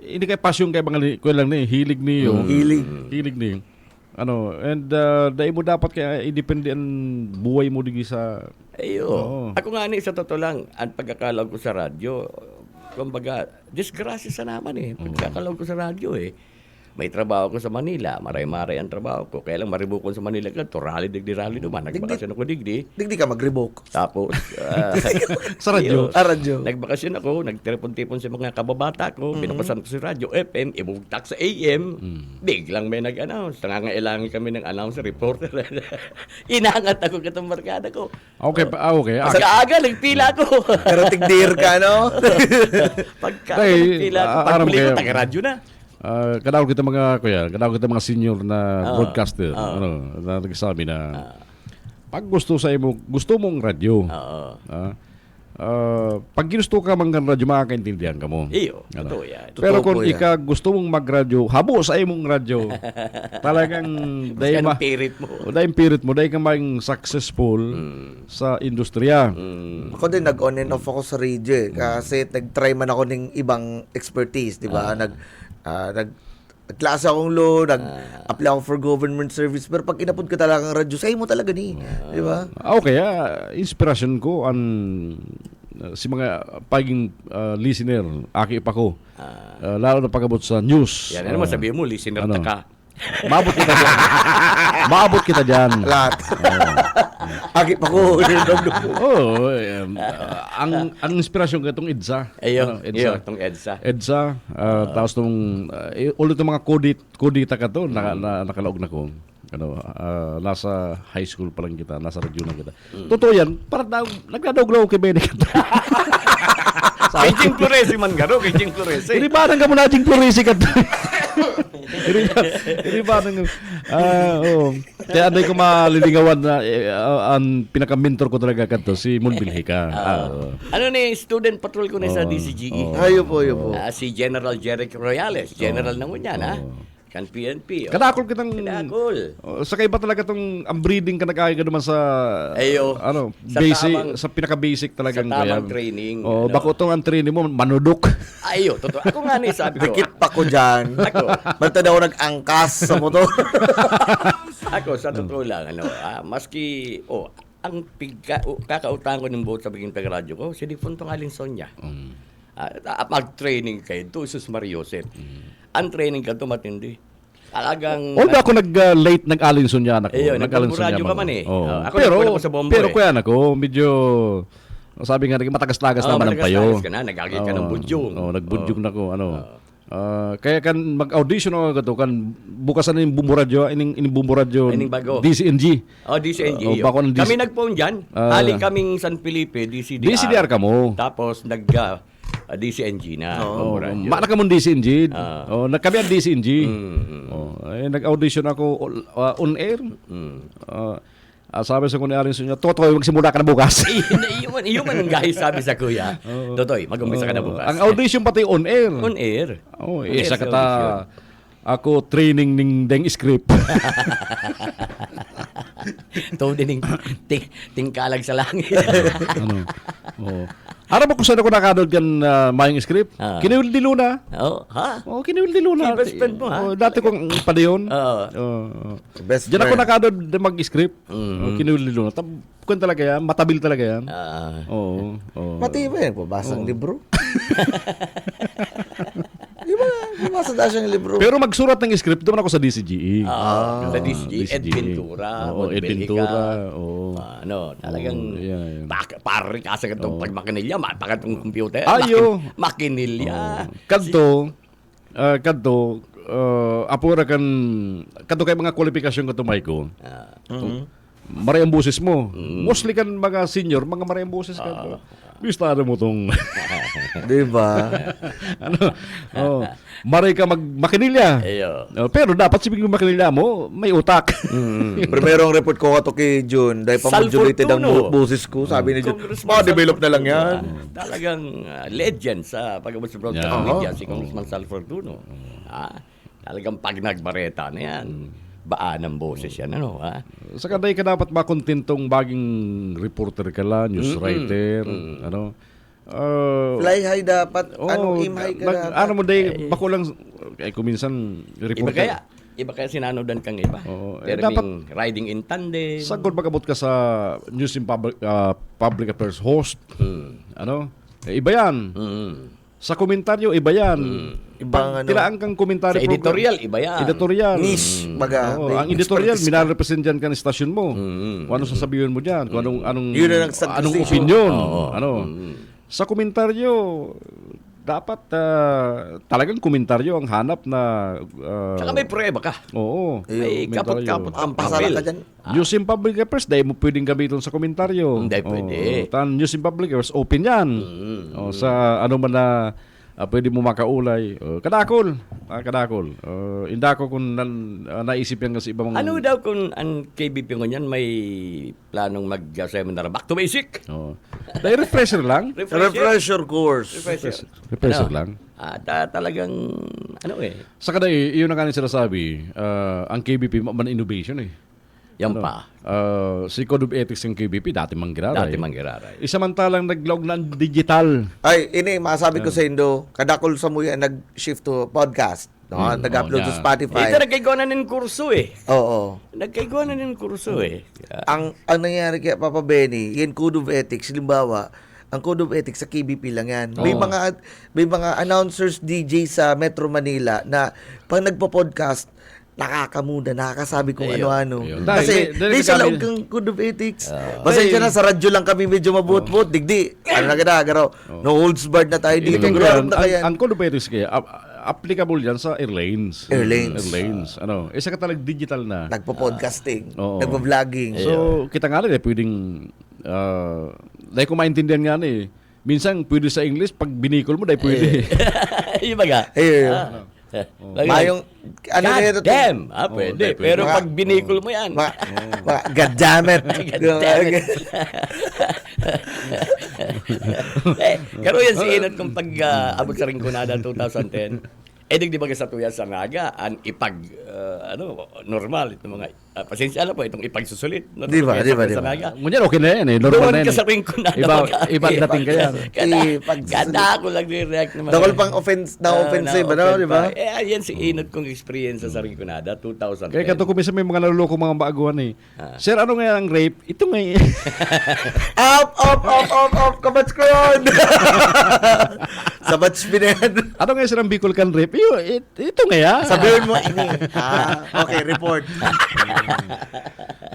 hindi kay pasyon kay mga lang ni hilig niyo. Hilig niyo. And dahil mo dapat kaya independent buhay mo digi sa... Ako nga ni, sa totoo lang, ang pagkakalaw ko sa radyo, kumbaga, disgrasya sa naman pagkakalaw ko sa radyo May trabaho ko sa Manila, maray-maray ang trabaho ko. Kaya lang maribukon sa Manila ka, to rally naman. Nagbakasyon ako digdi. Digdi ka mag-revoke. Tapos, sa radyo. Radyo. Nagbakasyon ako, nagtipon-tipon sa mga kababata ko, pinupasan ko sa radyo, FM, ibugtak sa AM. Biglang may nag-announce. Nangangailangan kami ng announcer, reporter. Inangat ako katong barkada ko. Okay. Sa aga, nagpila ko. Pero tigdir ka, no? Pagka nagpila ko, pagpili ko, taga-radyo na. Kadawag kita mga senior na broadcaster na nagsabi na pag gusto mong radyo, pag ginusto ka mang radyo, makakaintindihan ka mo. Totoo yan. Pero kung gusto mong magradyo, habo sa imong radyo, talagang dahil pirit mo, dahil ka maging successful sa industriya. Ako din, nag-on and off ako sa radio kasi nag-try man ako ng ibang expertise, di ba? Nagklase akong law, nag-apply ako for government service, pero pag inapod ka talaga ng radyo, sa'yo mo talaga di ba? Inspiration ko si mga paging listener, aki pa ko, lalo na pagabot sa news. Yan naman sabihin mo, listener na ka. Maabot kita dyan. Lahat. Aki pa ko. Ang inspirasyon ko itong EDSA. Itong EDSA. Tapos ulit ng mga kodita ka to, nakalaog na ko. Nasa high school pa lang kita, nasa radyo na kita. Totoo yan, parang nagdadawag kay Benny ka to. Kay Jing Floresi man garo, kay Jing Floresi. Hindi ba nang ka muna Jing Floresi ka to? Hindi ba nang... Kaya anday ko malilingawan na ang pinaka-mentor ko talaga ka to, si Munbilhika. Student patrol ko na sa DCGE. Ayo po. Si General Jeric Royales, General ng Unyan, kan PNP. Kadakol kitang... Saka iba talaga itong ang breeding ka nag-aay ka naman sa... sa pinaka-basic talagang... Sa tamang training. Bako itong ang training mo, manudok. Totoo. Ako nga sabi ko. Dikit pa ko dyan. Basta daw nag-angkas sa motor. Ako, sa totoo lang, maski... ang kakautangan ko ng buot sa biging pag-radyo ko, si Difuntong Aling Sonia. Mag-training kayo to, Sus Mariosep. Ang training ka to matindi. Talagang... Although ako nag-late nag-Alinson yan ako. Nag-radyo ka man Ako nagpunta ko sa Bombo Pero kuya ako, medyo... Sabi nga, matagas-tagas naman ang payo. Matagas-tagas ka na, nagagay ka ng budyong. Nagbudyong na ko, kaya kan mag-audition ako gato kan bukasan ning bumuradyo ining bumuradyo DCNG. DCNG. Kami nagphone diyan. Hali kaming San Felipe DCDR. DCDR ka mo. Tapos DCNG na. Mana ka mo DCNG. Kami ang DCNG. Nag-audition ako on air. Sabi sa kuya rin sa inyo, Totoy, magsimula ka na bukas. Iyon man ang guys sabi sa kuya. Totoy, mag-umpisa ka na bukas. Ang audition pati on air. On air. Isa kata ako training ning deng script. Din tingkalag sa langit. Aram mo kung saan ako nakadod kan mayang script? Kiniwildi Luna. Kiniwildi Luna. Best friend mo, ha? Dati kong padayon. Diyan ako nakadod mag-script. Kiniwildi Luna. Kung talaga yan, matabil talaga yan. Matibay yan, pabasang libro. Di ba? Bumasa na siyang libro. Pero magsurat ng script, doon ako sa DCGE. Sa DCGE, Ed Ventura. Ed Ventura. Talagang pari kasi itong pagmakinilya, mapakat itong computer. Makinilya. Kanto, apura kan, kanto kay mga kwalifikasyon ka tumay ko. Maray ang boses mo. Mostly kan mga senior, mga maray ang boses ka. Bista mo tong... Di ba? Maray ka makinilya. Pero dapat sibig yung makinilya mo, may utak. Primero ang report ko to kay June, dahil pamodulated ang boses ko. Sabi ni June, develop na lang yan. Talagang legend sa pag-abot sa broadcast media, si Congressman Sal Fortuno. Talagang pag nagbareta na yan. Baan ng boses yan, ano? Sa kanday ka dapat makontentong baging reporter ka lang, news writer, ano? Fly high dapat, aim high ka dapat. Ano mo day, bako lang, kung minsan reporter. Iba kaya sinanodan kang iba. Terming riding in tandem. Sagod magabot ka sa news in public affairs host, ano? Iba yan. Sa komentaryo, iba yan. Tilaan kang komentaryo. Sa editorial, iba yan. Editorial. Niche, baga. Ang editorial, minarepresent dyan ka ng stasyon mo. Kung anong sasabihin mo dyan. Kung anong opinion. Sa komentaryo, dapat talagang komentaryo ang hanap na... Saka may prueba ka. Oo. May kapot-kapot ang pasala ka papel. dyan. News in public affairs, dahil mo pwedeng gamitin sa komentaryo. Hindi pwede. News in public affairs, open yan. Sa ano man na pwede mo makaulay. Kadakol. Inda ko kung naisip yan kasi ibang... Ano daw kung ang KBP ko niyan may planong mag-seminar back to basic? Dahil refresher lang. Refresher course. Refresher lang. Talagang, ano Sa kada yun ang kanin sinasabi, ang KBP man innovation Yan pa. Si Code of Ethics ng KBP, dati manggiraray. Isamantalang nag-log ng digital. Ay, ini, masabi ko sa Indo, kadakol sa muya nag-shift to podcast. Nag-upload to Spotify. Ito, nagkaigonan ng kurso Oo. Nagkaigonan ng kurso Ang nangyari kaya Papa Benny, yan Code of Ethics, limbawa, ang Code of Ethics sa KBP lang yan. May mga announcers, DJ sa Metro Manila na pag nagpo-podcast, nakakasabi kung ano-ano. Kasi di sa laog kang Code of Ethics. Pasensya na, sa radyo lang kami medyo mabuot-buot. Digdi. Ano na gano'n? No holds barred na tayo dito. Ang Code of Ethics kaya, applicable yan sa airlines. Ano? Isa ka talagang digital na. Nagpo-podcasting. Nagpo-vlogging. So, kita nga rin pwedeng, dahil kung maintindihan nga minsan pwede sa English, pag binikol mo, dahil pwede. Iba ka? Mayong God damn! Pwede. Pero pag binikol mo yan. God damn it! Pero yan si Inot kung pag-abot sa Rinconada 2010, di ba sa tuya sa naga, ang normal, itong mga, pasensya na po, itong ipagsusulit. Di ba? Ngunyan, okay na yan Normal na yan. Doon ka sa Rinconada. Ibang dating ka yan. Kada ako lang react naman. Dakol pang offensive, di ba? Yan si Inot kong experience sa Rinconada 2010. Kaya kato kumisa may mga naluloko mga baaguan Sir, ano nga ang rape? Ito nga Up! Kabats ko yun! Sa batch bined. Ano nga sir ang Bicol can rape? Ito nga Sabihin mo, okay, report.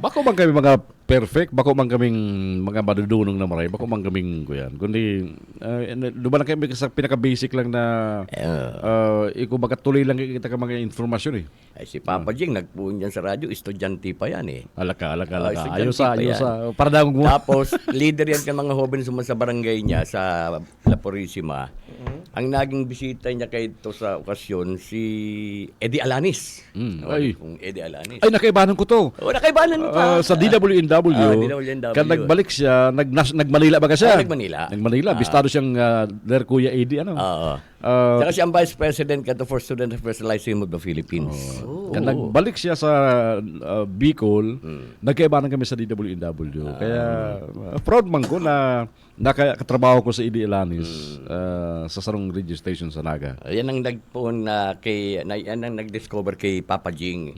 Bako man kami mga perfect, bako man kaming mga madudunong na maray, bako man kaming kuyan. Kundi, duman na kami sa pinaka-basic lang na ikaw magkatuloy lang kita ka mga informasyon Ay, si Papa Jing, nagpuun dyan sa radyo, estudyante pa yan Alaka. Ayos. Para daw mo. Tapos, leader yan ka mga hoben sa barangay niya, sa La Purisima. Ang naging bisita niya kay ito sa okasyon, si Eddie Alanis. Eddie Alanis. Ay, nakaibanan ko to. Nakaibanan mo pa. Sa DWNW, kan nagbalik siya, nagmanila ba ka siya? Nagmanila. Bistado siyang der Kuya Eddie, Saka siya ang Vice President for Student Affairs Lyceum of the Philippines. Kan nagbalik siya sa Bicol, nagkaibanan kami sa DWNW. Kaya proud man ko na nakakatrabaho ko sa Eddie Alanis sa sarong radio station sa Naga. Yan ang yan ang nag-discover kay Papa Jing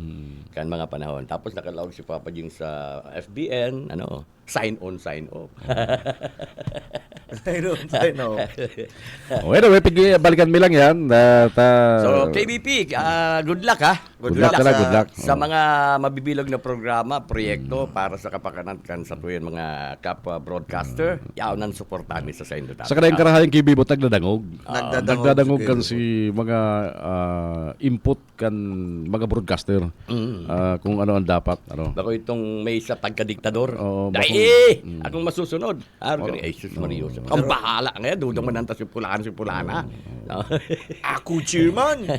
kan mga panahon. Tapos nakalawag si Papa Jing sa FBN, sign on, sign off. Sign off. Anyway, balikan mo lang yan. So, KBP, good luck Good luck. Sa mga mabibilog na programa, proyekto para sa kapakanatkan sa tuwin mga kapwa broadcaster, yaon ang suportahan sa Indo. Sa kadayang karahayang kibibot, nagdadangog kan si mga input kan mga broadcaster kung ano ang dapat. Bako itong may sa pagkadiktador. Sige, akong masusunod. Ay, sus Mario. Ang bahala ngayon, dudong mananta si Pulana. Ako chairman.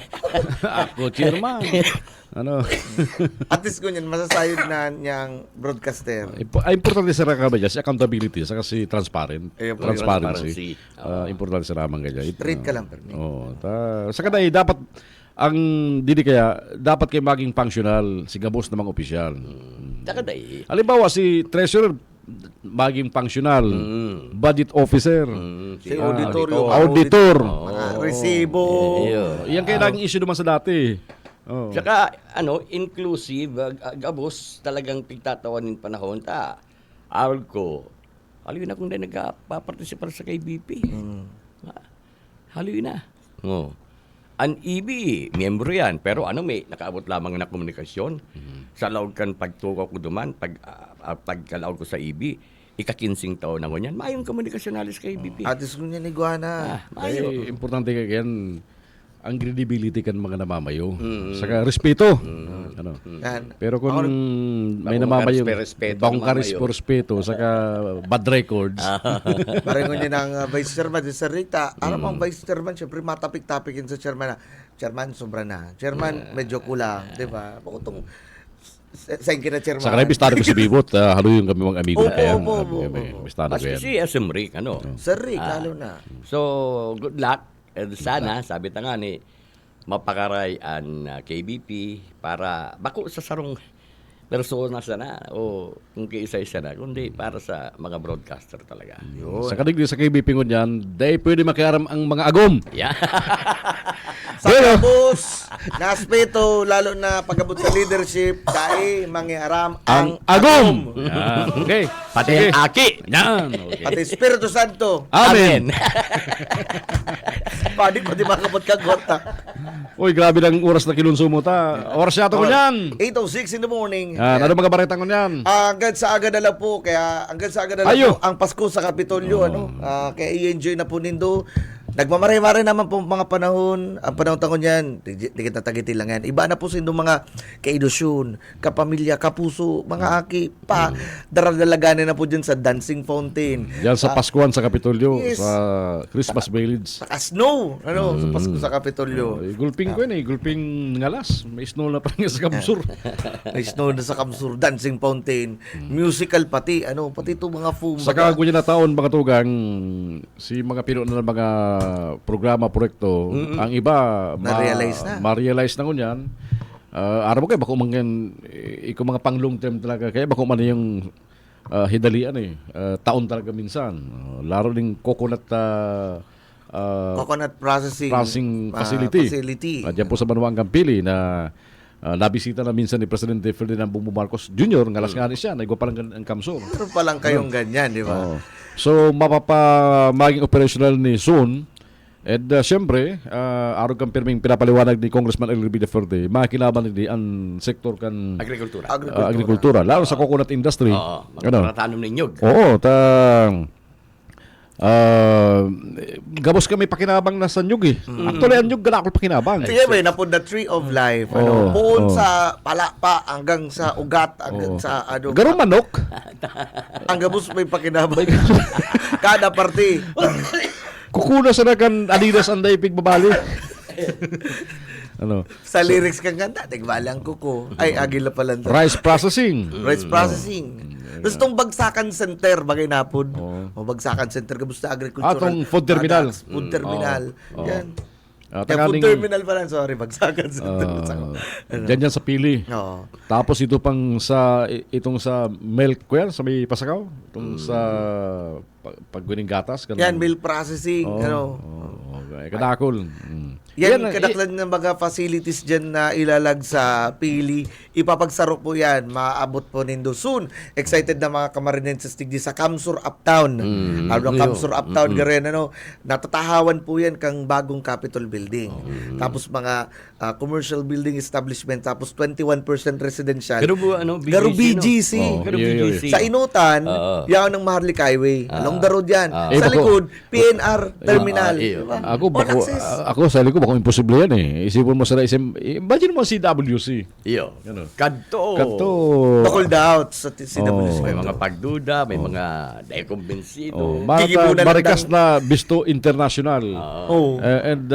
Ako chairman. Ano? At least ganyan, masasayod na niyang broadcaster. Importante sa rakabaya, si accountability, saka si transparent. Transparency. Importante sa ramang ganyan. Straight ka lang, Permi. Saka na dapat, ang didi kaya, dapat kayo maging functional, si gabos na mga opisyal. Saka dahil. Halimbawa, si treasurer, maging functional, budget officer, Si auditor, auditor. mga resibo. Yan kaya naging issue naman sa dati. Saka, inclusive, gabos, talagang pigtatawanin panahon, awal ko, haloy na kung na nagpaparticipar sa KBP. Haloy na. Ang IBI, miyembro yan, pero may nakaabot lamang na komunikasyon. Sa laog kan pagtukaw ko duman, pagkalaog ko sa IBI, ika-15 taon na mo yan, mayong komunikasyon alis kay IBI. Atis ko niya ni Guana. Importante ka yan, ang credibility kan mga namamayo. Saka respeto. Pero kung may namamayo, bakong respeto, saka bad records. Pareho niya ng vice chairman, si Sir Rita. Alam mo, ang vice chairman, syempre matapik-tapikin sa chairman na, chairman, sobra na. Chairman, medyo kulang. Di ba? Bakit sa na chairman. Sa kanay, bistado ko si Bibot. Halo yung kami mga amigo na kaya. Bistado ko yan. Kasi Sir Rick, Sir Rick, lalo na. So, good luck. Sana, sabi ta nga ni, mapakaray ang KBP para bako sa sarong persona sana o kung kaisa-isa na, kundi para sa mga broadcaster talaga. Sa kadigdi sa KBP ngon yan, dahil pwede makiaram ang mga agom. Yeah. Sa kabus, na aspeto, lalo na pagabot sa leadership, dahil mangiaram ang agom. Okay. Pati ang aki. Yan. Pati Espiritu Santo. Amen. Pwede makabot ka gota. Uy, grabe lang oras na kilunso mo ta. Oras yata ko yan. 8:06 in the morning. Ano mga baretang ko yan? Hanggang sa aga na lang po. Kaya hanggang sa aga na lang po ang Pasko sa Kapitolyo. Kaya i-enjoy na po nindo. Nagmamare-mare naman po mga panahon. Ang panahon tangon yan, di kita tagitin lang yan. Iba na po sa indong mga kaedusyon, kapamilya, kapuso, mga aki, daradalaganin na po dyan sa dancing fountain. Yan sa Paskuhan sa Kapitolyo, yes. sa Christmas Village. Sa snow, sa Pasko sa Kapitolyo. Gulping ko yun gulping ngalas. May snow na pa nga sa Kamsur. May snow na sa Kamsur, dancing fountain, musical pati, pati ito mga foam. Sa kagunya na taon, mga tugang, si mga pino na mga programa, proyekto, ang iba ma-realize na ngunyan. Araw mo kayo, bako mga pang long term talaga, kaya bako man yung hidalian taon talaga minsan. Laro din coconut processing facility. Diyan po sa Banuang Campili na nabisita na minsan ni Presidente Ferdinand Bongbong Marcos Jr. Ngalas nga siya, nagwa pa lang ang Kamsur. Meron pa lang kayong ganyan, di ba? So, maging operational ni soon. And siyempre, araw kang pirming pinapaliwanag ni Congressman Elvin Deferte, makilaban din ang sektor kan agrikultura. Lalo sa coconut industry. Magpapatanom ng nyug. Oo, gabos kami pakinabang na sa nyug Actually, ang nyug ganakol pakinabang. Sige ba, napod the tree of life. Buon sa palapa hanggang sa ugat, hanggang sa garong manok. Ang gabos may pakinabang. Kada parte. Kukuna sa nagan Adidas anday pigbabali. Sa lyrics kang ganda, tigbali ang kuko. Ay, agila pala. Rice processing. Tapos itong Bagsakan Center, bagay napod. Bagsakan Center, kamusta agricultural. Itong food terminal. Food terminal. Yan. Food terminal pala, sorry, Bagsakan Center. Diyan sa Pili. Tapos ito pang itong sa milk sa may Pasakaw. Itong sa pagwining gatas. Yan, milk processing. Kadakol. Yan, kadaklan ng mga facilities dyan na ilalag sa Pili. Ipapagsaro po yan. Maabot po nindo soon. Excited na mga kamarinenses tigdi sa Kamsur Uptown. Kamsur Uptown garen, natatahawan po yan kang bagong Capitol Building. Tapos mga commercial building establishment. Tapos 21% residential. Garo BGC. Sa Inutan, yan ng Maharlika Highway. Along the road yan. Sa likod, PNR Terminal. Ako sa ko baka imposible yan eh. Isipon mo sa imagine mo CWC. Iyo. Ano? Kadto. Bakuled out sa CWC. May mga pagduda, may mga dekumbensido. Marikas na Bisto International. And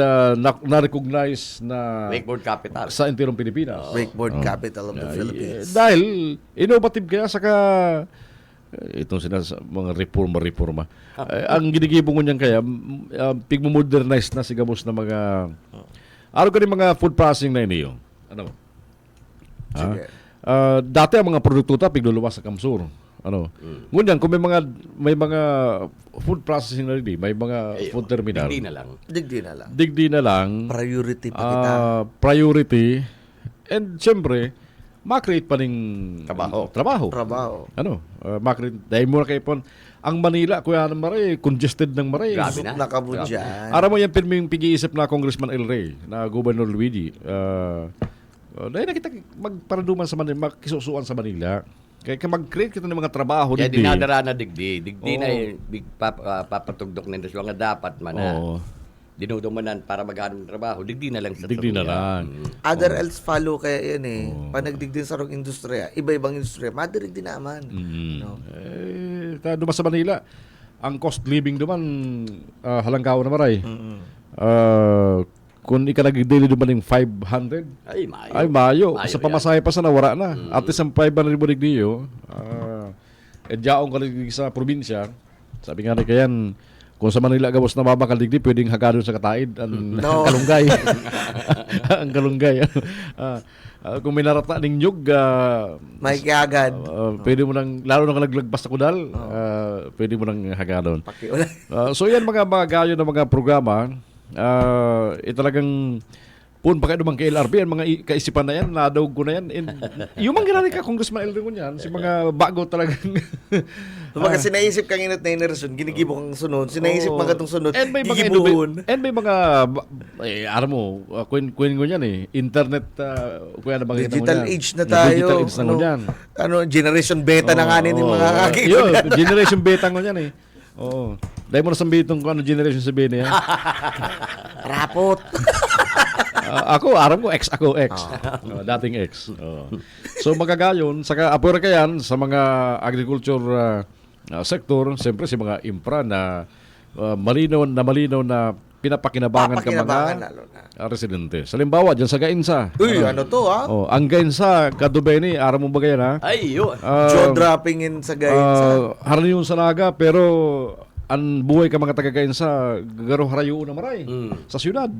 na-recognize na Wakeboard capital sa entirong Pilipinas. Wakeboard capital of the Philippines. Dahil innovative kaya saka itong mga reforma. Ang ginigibong ko niyan kaya pigmo-modernize na sigamos na mga araw ka rin mga food processing na iniyo. Ano? Dati ang mga produkto ta pigluluwas sa Kamsur. Ano? Ngunyan kung may mga food processing na rin, may mga food terminal. Digdi na lang. Priority pa kita. Priority. And siyempre, makreate pa ning trabaho. Ano? Makreate. Dahil muna kayo po, ang Manila, kuya ng Maray, congested ng Maray. Grabe na. Nakabudyan. Aram mo yan, pag-iisip na Congressman El Rey, na Governor Luigi. Dahil nakita magparaduman sa Manila, makisusuan sa Manila. Kaya mag-create kita ng mga trabaho. Kaya dinadara na digdi na papatugdok na indasyon nga dapat man na. Dinudumanan para maghanap ng trabaho, digdi na lang sa digdi na lang. Other else follow kaya yan eh. Panagdigdi sa rong industriya, iba-ibang industriya, madirig din naman. No? Duman sa Manila, ang cost living duman, halangkaw na Maray. Kung ikanagdili duman ng 500, ay mayo. Sa pamasahe pa sa nawara na. At least ang 500 digdiyo, jaong ka sa probinsya, sabi nga na kayan, kung sa Manila gabos na mabakaligdi, pwedeng hagadon sa kataid ang kalunggay. Ang kalunggay. Kung may narata ng nyug, may kagad. Pwede mo nang, lalo na naglagpas sa kudal, pwede mo nang hagadon. So yan mga gayo na mga programa, talagang pun pa kayo naman kay LRB, ang mga kaisipan na yan, nadawag ko na yan. Yung mga ginari ka, Congressman Elder ko yan, si mga bago talagang... Mga sinaisip kang inot na inerasyon, ginigibo kang sunod, sinaisip mga itong sunod, and may mga and may mga, alam mo, kuin ko yan eh, internet, kuya na bang digital age na tayo. Digital age na ano, generation beta na nga nini mga kakik. Generation beta ko yan eh. Oo. Dahil mo nasambitong kung ano generation sabihin niya. Rapot. Ako, aram ko, X. Dating X. So magagayon, saka apura kayan sa mga agriculture sector, siyempre si mga infra na malinaw na pinapakinabangan ka mga residente. Salimbawa, dyan sa Gainsa. Uy, ano to ha? Ang Gainsa, Kadubeni, aram mo ba yan ha? Ay, yun. Jaw dropping in sa Gainsa. Haran yun sa naga, pero ang buhay ka mga taga-Gainsa, garo harayo na maray sa syudad.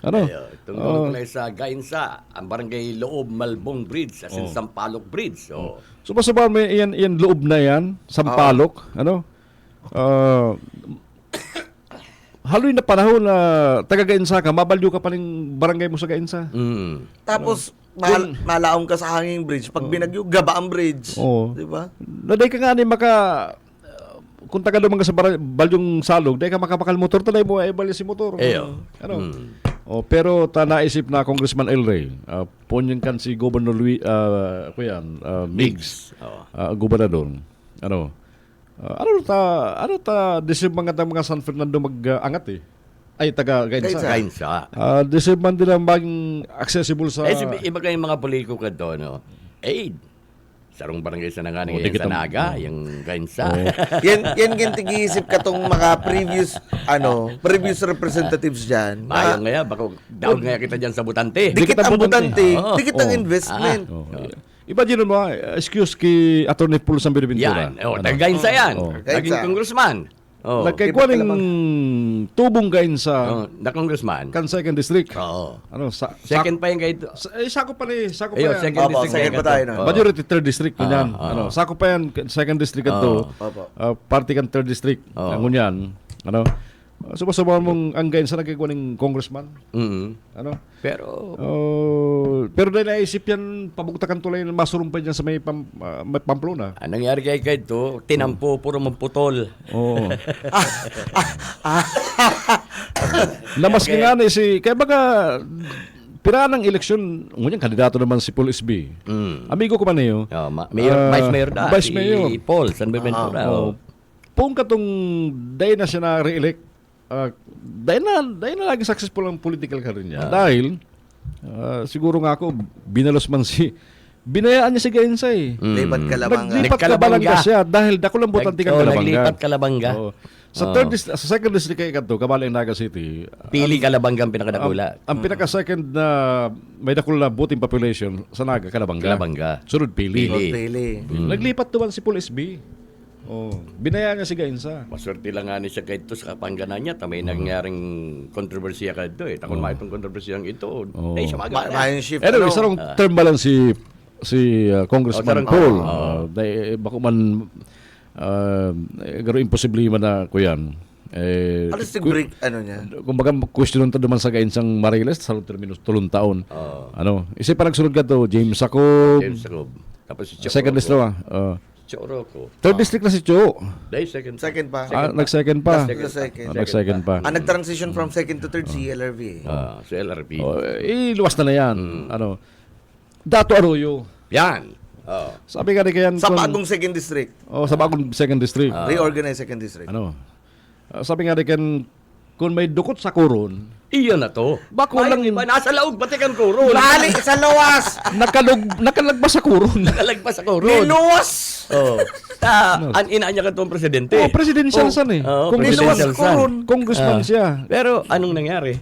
Ano? Tungkol ko sa Gainsa, ang barangay Loob Malbong Bridge, as in Sampaloc Bridge. So basta ba may yan loob na yan, Sampaloc, ano? Haloy na panahon na taga-Gainsa ka, mabalyo ka pa ng barangay mo sa Gainsa. Tapos, malaong ka sa hanging bridge. Pag binagyo, gaba ang bridge. Di ba? Naday ka nga ni kung taga naman ka sa balyong salog, dahil ka makapakal motor, talay mo ay bali si motor. Ano? Pero naisip na Congressman El Rey, ponyan kan si Governor Migs, gobernador. Ano ta deserve mga San Fernando mag-angat eh. Ay, taga Gainsa. Deserve man nila maging accessible sa... Iba kayong mga politiko ka doon, no? Sarong barangay sa nanganing sa Naga, yung Gainsa. Yan tig-iisip ka tong mga previous representatives dyan. Mayong nga, baka daog nga kita dyan sa Butante. Dikit ang Butante, dikit ang investment. Imagine mo, excuse ki Atty. Paul San Benaventura. Yan, taga-Gainsa yan. Naging congressman. Nagkaikuha ng tubong Gainsa na congressman. Kan second district. Second pa yung kayo. Sako pa yan. Second district pa tayo. Majority third district kunyan. Sako pa yan second district ito. Party kan third district. Ngunyan. Sumasabahan mong ang Gainsa nagkaikuha ng congressman. Pero dahil naisip yan, pabuktakan tulay ng masurumpay dyan sa may Pamplona. Anong nangyari kay ito? Tinampo, puro mamputol. Lamas nga na kaya baga, pira ng eleksyon, ngunyan kandidato naman si Paul SB. Amigo ko man niyo. Vice Mayor da. Si Paul San Benaventura. Pung katong day na siya na re-elect, dahil na lagi successful ang political career niya. Dahil, siguro nga ako, binayaan niya si Gainsa eh. Lipat Kalabanga. Naglipat Kalabanga siya dahil dako lang butang tikang Kalabanga. Naglipat Kalabanga. Sa second district kay Kanto, Kabala Naga City. Pili Kalabanga ang pinakadakula. Ang pinaka-second na may dakula na voting population sa Naga, Kalabanga. Sunod Pili. Naglipat naman si Paul SB. Binayaan niya si Gainsa. Maswerte lang nga ni siya kahit ito sa kapangganan niya. May nangyaring kontrobersiya ka ito eh. Takon maitong kontrobersiyang ito. Ay, siya magana. Anyway, isang term ba lang si Congressman Paul. Bako man garo imposible man na ko yan. Ano si break niya? Kumbaga question ta duman sa Gainsang Mariles sa terminus 3 taon. Isa pa nagsunod ka to James Jacob. Tapos si Cho. Second district Cho Rocco. Third district na si Cho. Second pa. Nag-second pa. Nag-second pa. Nag-transition from second to third si LRV. Si LRV. Luwas na yan. Dato Arroyo. Yan. Sabi nga kayan sa bagong second district. Sa bagong second district. Reorganized second district. Sabi nga kung may dukot sa Coron, iyon na to. Bako lang nasa laog pati kan Coron. Lali sa lawas. Nakalagpas sa Coron. Nakalagpas sa Coron. Niluwas. An ina niya katong presidente. Presidential san eh. Presidential san. Congressman siya. Pero anong nangyari?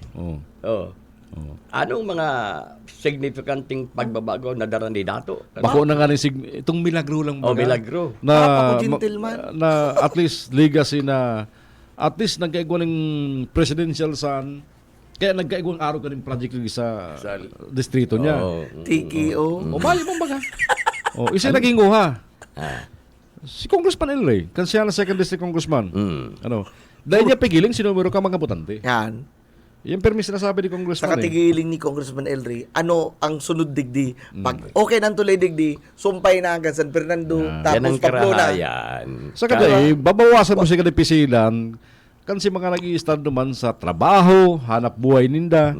Anong mga significanting pagbabago na dara ni Dato? Bako na nga itong milagro lang baga. Milagro. Na at least legacy na at least nagkaigwa ng presidential son kaya nagkaigwa ng araw kaning project sa distrito niya. TKO. Bali mo baga. Isa naging uha. Si Congressman Elray, kansiya na second district congressman. Dahil niya pigiling sinumero ka mga botante. Yan. Yung permis na sabi ni Congressman. Sa katigiling ni Congressman Elray, ano ang sunod digdi? Pag okay nang tuloy digdi, sumpay na hanggang San Fernando, tapos Pamplona. Sa kada babawasan mo siya kada pisilan, kasi mga nag-i-stand naman sa trabaho, hanap buhay ninda,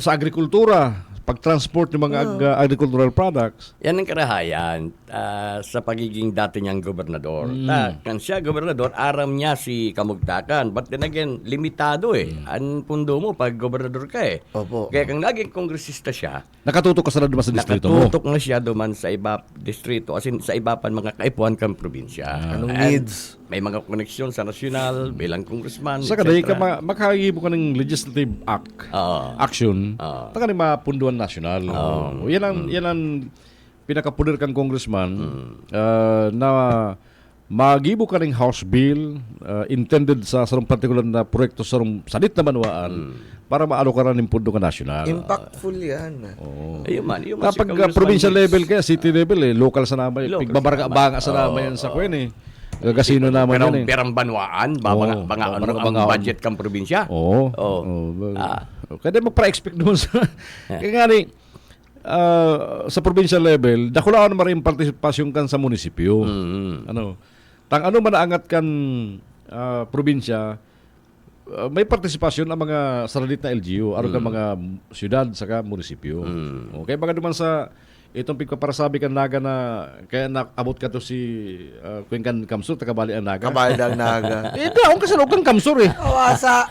sa agrikultura, pag-transport ng mga agricultural products. Yan ang karahayan sa pagiging dati niyang gobernador. Kan siya gobernador, aram niya si Kamugtakan. But then again, limitado eh. Ang pundo mo pag gobernador ka eh. Opo. Kaya kung naging kongresista siya, nakatutok ka sa duman sa distrito mo. Nakatutok na siya duman sa iba distrito, as in sa iba pa mga kaipuan kang probinsya. Anong needs? May mga koneksyon sa nasyonal, bilang congressman, sa kada ka makahibo ka ng legislative action, taka ni mapunduan nasyonal. Yan ang pinakapuder kang congressman na magibo ka ng House Bill intended sa sarong particular na proyekto sa salit na banwaan para maalo ka rin ng pundo ka nasyonal. Impactful yan. Kapag provincial level kaya, city level local sa naman, pigbabarga sa naman yan sa kwen eh. Kasino naman yan eh. Perang banwaan, ang budget kang probinsya. Kaya magpa-expect doon sa... Kaya nga sa provincial level, dakulaan naman rin partisipasyon kan sa munisipyo. Tang ano man naangat kan probinsya, may partisipasyon ang mga saralit na LGU, aron kan mga syudad saka munisipyo. Kaya baga naman sa itong pagpaparasabi kan Naga na kaya nakabot ka to si Kuengkan Kamsur takabali ang Naga. Kabali ang Naga. Daon ka sa loob ng Kamsur eh. Awasa.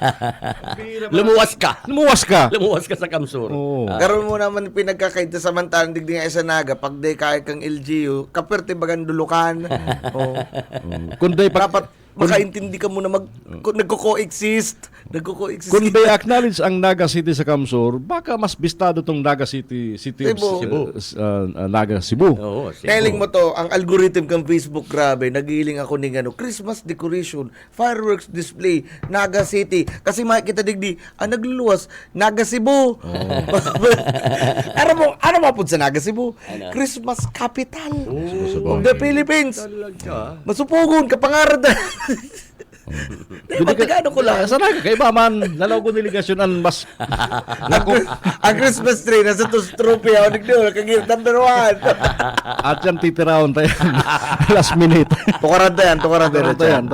Lumuwas ka. Lumuwas ka sa Kamsur. Karon mo naman pinagkakaita samantalang digdi nga sa Naga pag day kay kang LGU, kaperte bagan dulukan. Kunday dapat makaintindi ka muna nagko-coexist. Kung they acknowledge ang Naga City sa Kamsur, baka mas bistado tong Naga City of Cebu. Naga Cebu. Telling mo to, ang algorithm kang Facebook, grabe, nagiling ako ng Christmas decoration, fireworks display, Naga City. Kasi makikita digdi, nagluluwas, Naga Cebu. Ano mo po sa Naga Cebu? Christmas capital of the Philippines. Masupugon, kapangarad. Matagano ko lang. Sana kakaiba man. Lalaw ko delegasyon ang mas... ang Christmas tree nasa trophy ako nagdul. Kagir number 1. At yan titiraon tayo. Last minute. Tukaran tayo yan.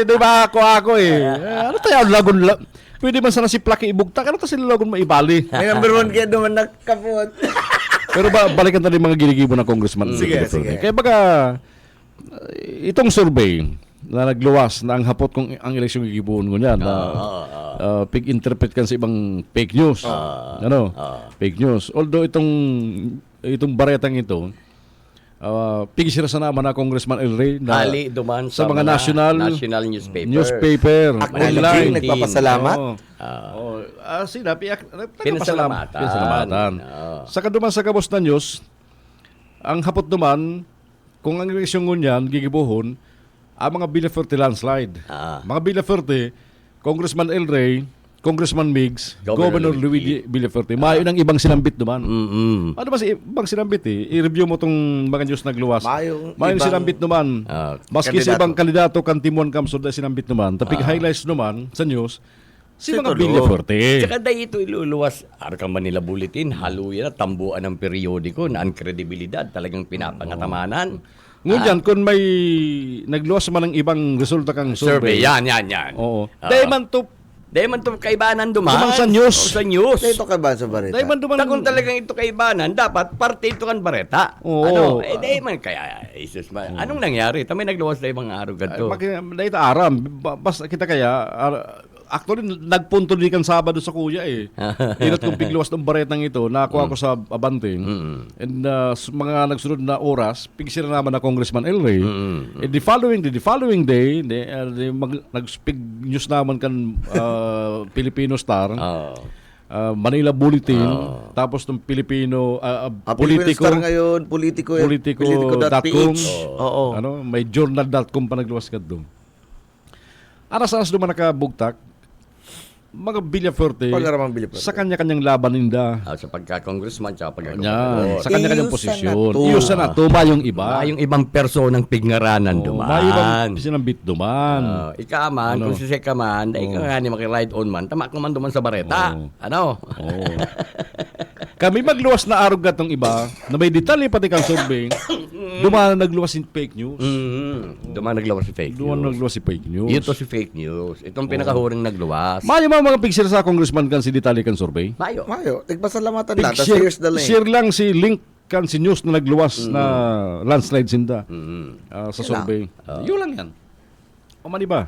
Di ba ako eh. Ano tayo? Lagon lang. Pwede man sana si Plaki ibugtak. Ano kasi lagon maibali? May number 1 kaya naman nakapot. Pero balikan tayo mga ginigibo ng congressman. Sige. Kaya baga, itong survey, na nagluwas na ang hapot kung ang eleksyon gigibuon ko niyan na pig-interpret kan sa ibang fake news. Fake news. Although itong baretang ito, pigisira sa naman na Congressman El Rey na hali duman sa mga national newspaper online. Nagpapasalamat. Sila Pinasalamatan. Sa kaduman sa Gabos na News, ang hapot duman, kung ang eleksyon ngunyan gigibuhon, ang mga Villaferte landslide. Mga Villaferte, Congressman El Rey, Congressman Migs, Governor Luigi Villaferte. Mayo ng ibang sinambit duman. Ano ba si ibang sinambit I-review mo tong mga news nagluwas. Mayo sinambit duman. Maski sa ibang kandidato kan Timuan Kamsod na sinambit duman. Tapig highlights duman sa news, si mga Villaferte. Tsaka dahil ito iluluwas, Arkang Manila Bulletin, haluya na, tambuan ng periodiko na ang kredibilidad talagang pinapangatamanan. Ngunyan, kung may nagluwas man ng ibang resulta kang survey. Yan. Oo. Dahil man to kaibanan duman. Sa news. Sa news. Ito kaibanan sa bareta. Dahil man duman. Kung talagang ito kaibanan, dapat parte ito kan bareta. Oo. Dahil man kaya, anong nangyari? Tamay nagluwas na ibang araw ganito. Dahil aram. Basta kita kaya, actually, nagpunto din kan Sabado sa kuya Inat kong pigluwas ng baretang ito, nakakuha ko sa Abanting. And mga nagsunod na oras, pigsira naman na Congressman El Rey. And the following day, nag-speak news naman kan Filipino Star, Manila Bulletin, tapos ng Filipino Politico. Star ngayon, Politico.ph. May journal.com pa nagluwas ka doon. Aras-aras naman nakabugtak, mga Villaferte, sa kanya-kanyang laban ninda. Sa pagka-congressman, sa sa kanya-kanyang posisyon. Iyusan na to, mayong iba. Mayong ibang personang pingaranan duman. Mayong sinambit duman. Ikaman, kung si Sekaman, dahil ka nga ni makiride on man, tamak naman duman sa bareta. Kami magluwas na arog gatong iba, na may detalye pati kang survey, duman nagluwas in fake news. Duman nagluwas si fake news. Ito si fake news. Itong pinakahuring nagluwas. Mayo mga picture sa congressman kan si detalye kan survey. Mayo. Tigpasalamatan lang. Here's the link. Share lang si link kan si news na nagluwas na landslide sinda sa survey. Yun lang yan. O man diba?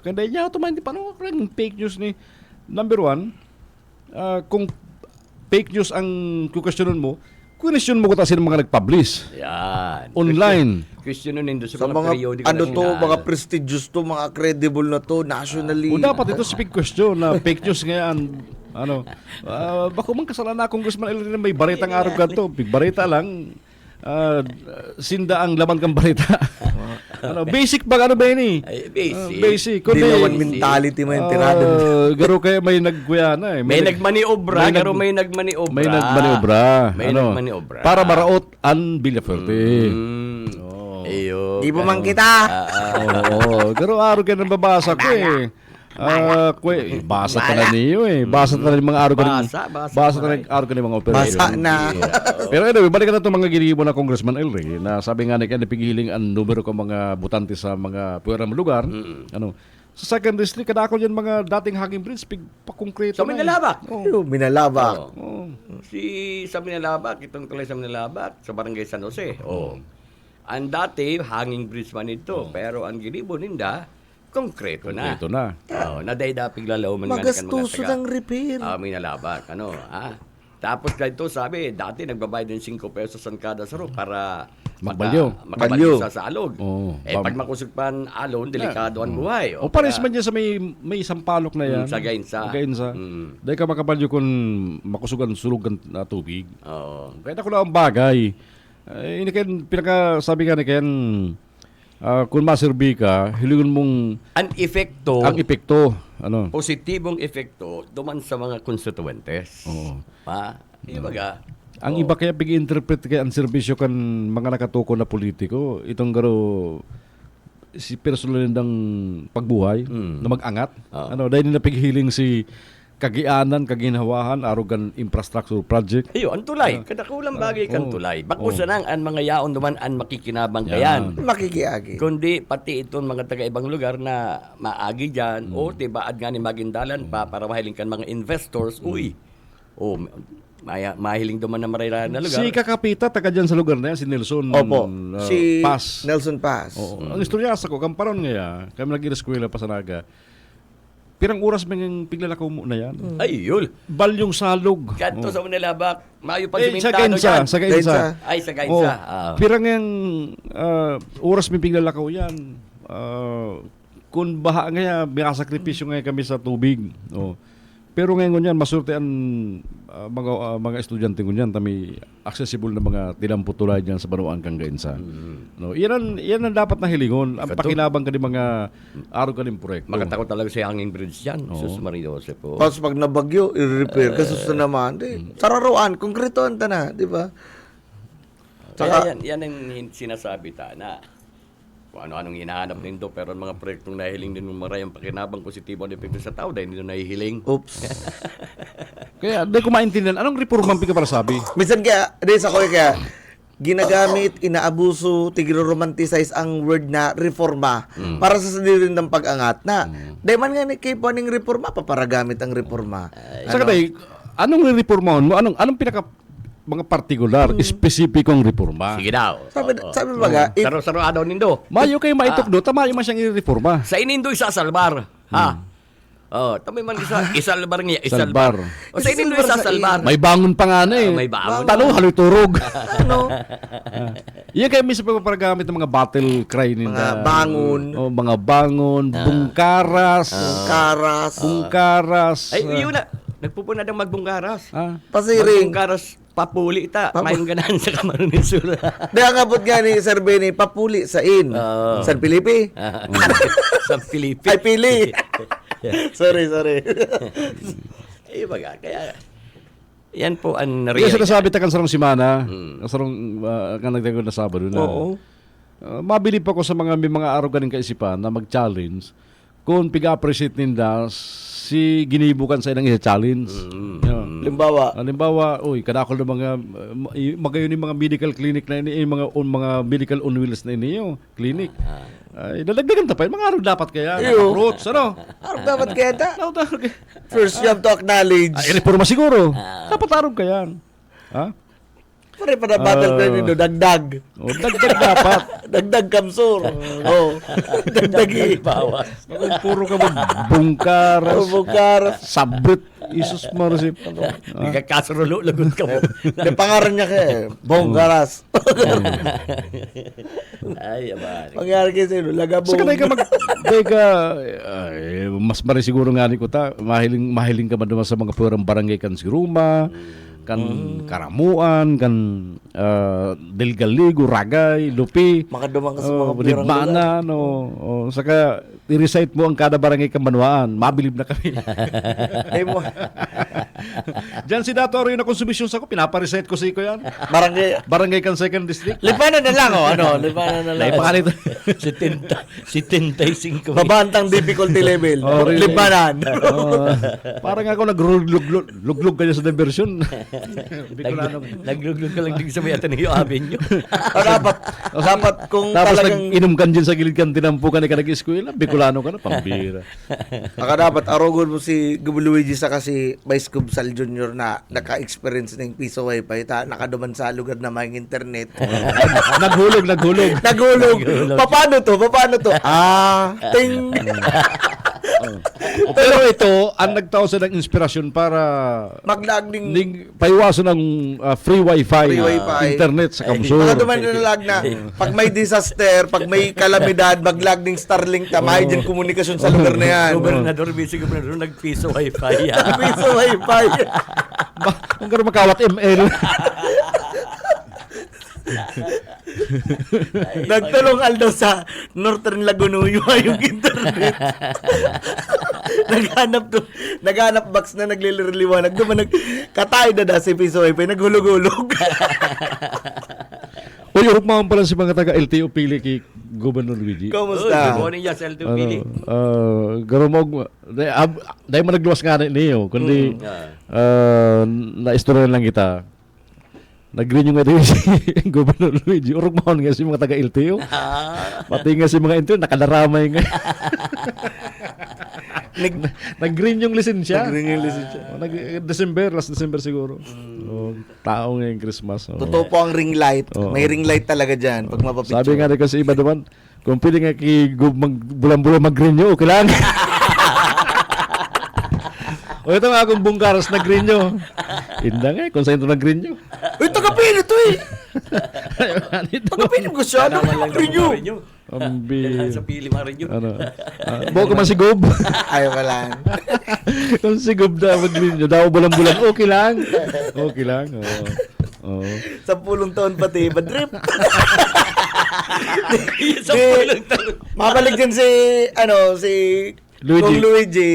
Kaya niya automatic paano yung fake news ni number one, kung fake news ang kukasyonan mo, question mo kung sino mga nag-publish. Yan. Online. Questionin nito sa mga periodiko mga prestigious to, mga credible na to, nationally. O dapat ito si big question na fake news ngayon. Bako man kasalanan na Congressman El Rey may baretang araw ka to. Big bareta lang. Sinda ang laban kang bareta. Basic ba yun basic. Kundi naman mentality mo yung tirado. Garo kaya may nagkuyana May nagmaniobra. May nagmaniobra. Para maraot ang Villaferte. Di mo man kita. Garo araw kaya nang babasa ko basa talaga niyo Basa talaga mga araw Basa talaga araw ka mga operasyon. Basa na. Pero anyway, balikan na itong mga ginigibo na Congressman El Rey na sabi nga na napigiling ang numero ng mga butante sa mga puwerang lugar. Sa second district, kadako yan mga dating hanging bridge, pakongkreto sa Minalabak. Minalabak. Sa Minalabak, itong tulay sa Minalabak, sa Barangay San Jose. Ang dati, hanging bridge man ito, pero ang ginibo ninda, konkreto na. Nadayda piglalaw man magastuso ng repair. Minalabak. Tapos ganito sabi, dati nagbabayad ng 5 pesos ang kada saro para makabalyo sa alog. Pag makusog pa ang alon, delikado ang buhay. Pares man niya sa may isang palok na yan. Sa Gainsa. Dahil ka makabalyo kung makusugan sulugan na tubig. Kaya ako lang ang bagay. Pinakasabi nga ni Ken, kung maserbi ka, hilingon mong ang epekto, positibong epekto duman sa mga constituentes. Ibaga. Ang iba kaya pag-interpret kaya ang serbisyo kan mga nakatuko na politiko, itong garo si personal nindang pagbuhay na mag-angat. Dahil nila paghiling si kagianan, kaginhawahan, arugan infrastructure project. Ang tulay. Kadakulang bagay kan tulay. Bakusan ang mga yaon duman ang makikinabang kayan. Makikiagi. Kundi pati itong mga taga-ibang lugar na maagi dyan, tibaad nga ni magindalan pa para mahiling kan mga investors, mahiling duman na marila na lugar. Si Kakapita, taga dyan sa lugar na yan, si Nelson Opo, si Paz. Nelson Paz. Oo. Ang istorya sa ko, kamparon nga kami nag-eskwela pa sa Naga. Pirang oras mga piglalakaw mo na yan. Ay, yun. Balyong salog. Kanto sa Manilabak. Mayo pag Sa simentado Gainsa. dyan. Sa Gainsa. Ay, sa Gainsa. Pirang yung oras may piglalakaw yan. Kung baha nga, may sakripisyo nga kami sa tubig. Pero ngayon yan, masurte ang mga estudyante ko yan, tami accessible na mga tinamputulay dyan sa Banuang kang Gainsa. No, yan ang dapat na hilingon. Ang pakinabang ka ng mga araw ka ng proyekto. Makatakot talaga sa hanging bridge yan. Sus Maria Jose po. Tapos pag nabagyo, i-repair. Kasusto naman. Sararuan, konkretoan ta na, di ba? Kaya yan ang sinasabi ta na kung ano-anong hinahanap nindo pero ang mga proyektong nahiling din ng marayang pakinabang positibo ang epekto sa tao dahil hindi na nahihiling. Oops. Kaya di ko maintindihan. Anong reforma ka para sabi? Minsan kaya, sa ko kaya, ginagamit, inaabuso, tigro-romanticize ang word na reforma para sa sadirin ng pag-angat na. Dahil man nga ni kay paning reforma, paparagamit ang reforma. Saka tayo, anong reformahon mo? Anong pinaka mga partikular, espesipikong reforma? Sige daw. Sabi ba ga? Saro-saro daw nindo. Mayo kayo maitukdo, tamayo man siyang i-reforma. Sa inindo isasalbar. Ha? Tamay man isalbar niya. Salbar. O sa inindo isasalbar. May bangon pa nga na eh. May bangon. Tanong, haloy turog. Iyan kayo mismo pagpapagamit ng mga battle cry ninyo. Mga bangon. Mga bangon, bungkaras. Bungkaras. Ay, yun na. Nagpupuna ng magbungkaras. Pasiring. Magbungkaras papuli ta. Mayong ganahan sa Camarines del Sur. Di ang abot nga ni Sir Benny, papuli sa in. San Felipe. Sa Felipe. Ay, pili. sorry. Ay, baga. Kaya, yan po ang Kaya sinasabi ta kan sarong simana, sarong kan nagdagon na Sabado na. Oo. Mabilib ako sa may mga araw ganing kaisipan na mag-challenge kung piga-appreciate ninda si ginibukan sa ilang isa-challenge. Halimbawa, kadakol na mga magayon yung mga medical clinic na ini, mga medical on wheels na ini yung clinic. Ay, dadagdagan ta pa, mga araw dapat kaya, approach, ano? Araw dapat kaya ta? First you have to acknowledge. Ay, reforma siguro. Dapat araw kaya. Ha? Pare pa na battle plan nito, dagdag. Dagdag dapat. Dagdag kamsur. Dagdag bawas. Puro ka bungkaras. Sabrit. Isus marasip. Kakasarulo, lagot ka mo. Pangaran niya kaya, bonggaras. Ay, abari. Pangaran kaya sa'yo, lagabong. Saka mas mari siguro nga ni ko ta, mahiling ka ba naman sa mga purang barangay kan Siruma, kan Karamuan, kan Delgaligo, Ragay, Lupi, makadumang ka sa mga Libana, saka i-recite mo ang kada barangay Kamanuan, mabilib na kami. Diyan si Dato Aroy na konsumisyon sa ko, pinapa-recite ko sa iko yan. Barangay kan 2nd District. Lipanan na lang, lipanan na lang. Pangalit. 75. Mabantang difficulty level. Lipanan. Parang ako nagluglug kanya sa diversion. Nagluglug ka lang din sa may Ateneo Avenue. Dapat kung tapos talagang nag-inom kan dyan sa gilid kan tinampukan ka nag-eskwela, Bicolano ka na, pambira. Dapat arogon mo si Luigi sa kasi Vice Cubsal Jr. na naka-experience ng piso wifi nakaduman sa lugar na may internet. Naghulog. Paano to? Ting. Pero ito, ang nagtao sa ng inspirasyon para maglagning paiwasan ng free wifi, internet sa Kamsur. Mga duman nilalag na pag may disaster, pag may kalamidad, maglagning Starlink tamay din komunikasyon sa lugar na yan. Gobernador, nagpiso wifi. Piso wifi. Ang gano'n makawat ML. Nagtulong Aldo sa Northern Lagunuyo yung internet. naghanap box na naglilirliwanag. Duman katay na si piso wifi, naghulog-hulog. Uy, urukmahan pala si mga taga LTO Pili kay Governor Luigi. Kamusta? Good morning, yes, LTO Pili. Garumog, dahil man nagluwas nga na niyo, kundi na-istorya lang kita. Nag-renew nga din si Governor Luigi. Urukmahan nga si mga taga LTO. Pati nga si mga internet, nakalaramay nga. Nag-green yung lisensya. Nag-green yung lisensya. Last December siguro. Tao ngayong Christmas. Totoo po ang ring light. May ring light talaga dyan pag mapapicture. Sabi nga rin kasi iba naman, kung pwede nga bulan-bulan mag-green nyo, okay lang. O ito nga akong bungkaras na green nyo. Inda nga kung saan ito na green nyo. Uy, taga-pili ito eh. Taga-pili ko siya. Green nyo. Sa pili mga rin yun. Bawa ko man si Gob. Ayaw ka lang. Kung si Gob na mag-green nyo, daw bulan-bulan, okay lang. Okay lang. Oo. 10 taon pati, badrip. Mabalik din si Luigi. Kong Luigi.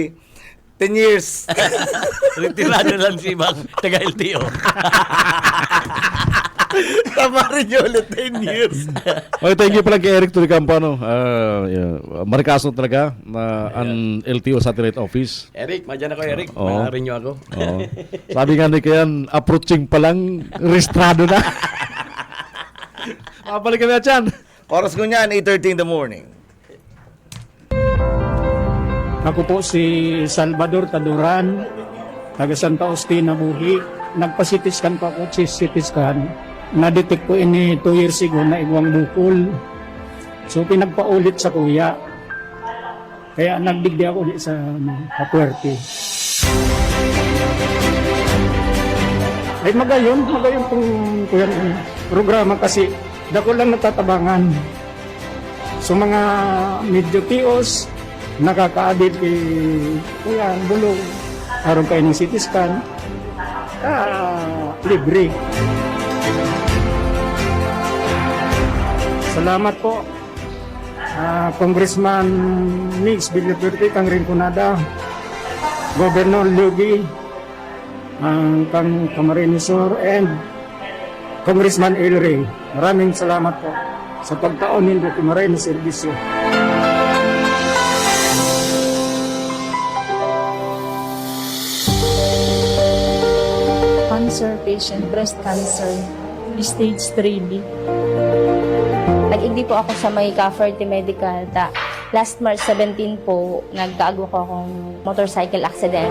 10 years. Retirado lang si Bang taga-LTO. Tama rin yun ulit 10 years. Okay, thank you pala kay Eric Turicampo. Marikaso talaga na ang LTO Satellite Office. Eric, madyan ako Eric. Maaari nyo ako. Sabi nga ni Kayan, approaching pa lang, registrado na. Mabalik kami na dyan. Oras ko niyan, 8:30 in the morning. Ako po si Salvador Taduran, taga Santa Ostina, Buhi. Nagpa-CT scan po ako, CT scan. Na-detect ko ini 2 years ago na igwang bukol. So pinagpaulit sa kuya. Kaya nagdigdi ako ulit sa Kapuerte. Ay magayon kung kuya programa kasi dako lang natatabangan. So mga medyo tios, nakaka-adit kay kuya, bulong. Aron kayo ng CT scan, libre. Salamat po, Congressman Mix Villaperte, kang Rinconada, Governor Lugi, kang Camarines Sur, and Congressman El Rey. Maraming salamat po sa pagtaon ninyo kay Camarines Servisyo. Cancer patient, breast cancer, stage 3B. Nag-igdi po ako sa may Capuerte Medical. Last March 17 po, nagkaago ko akong motorcycle accident.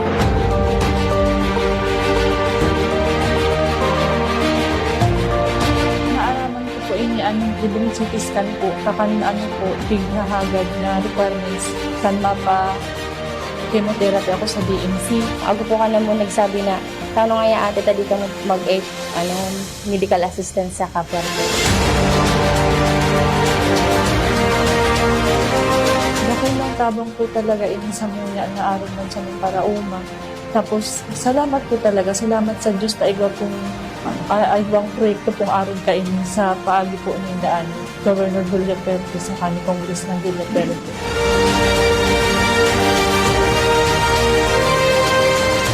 Naaraman ko po ini anong ibang CT scan po, kapan po, tighahagad na requirements kan mapa chemotherapy ako sa DMC. Ako po ka na mo nagsabi na, tano nga yung ate tadi ka medical assistance sa Capuerte. Bakit lang tabang po talaga ini sa mga na araw man sa mga parauma. Tapos, salamat po talaga. Salamat sa Diyos na ibang proyekto pong aron ka ini sa paagi po ng daan. Governor Villaperte sa kani Congressman Villaperte.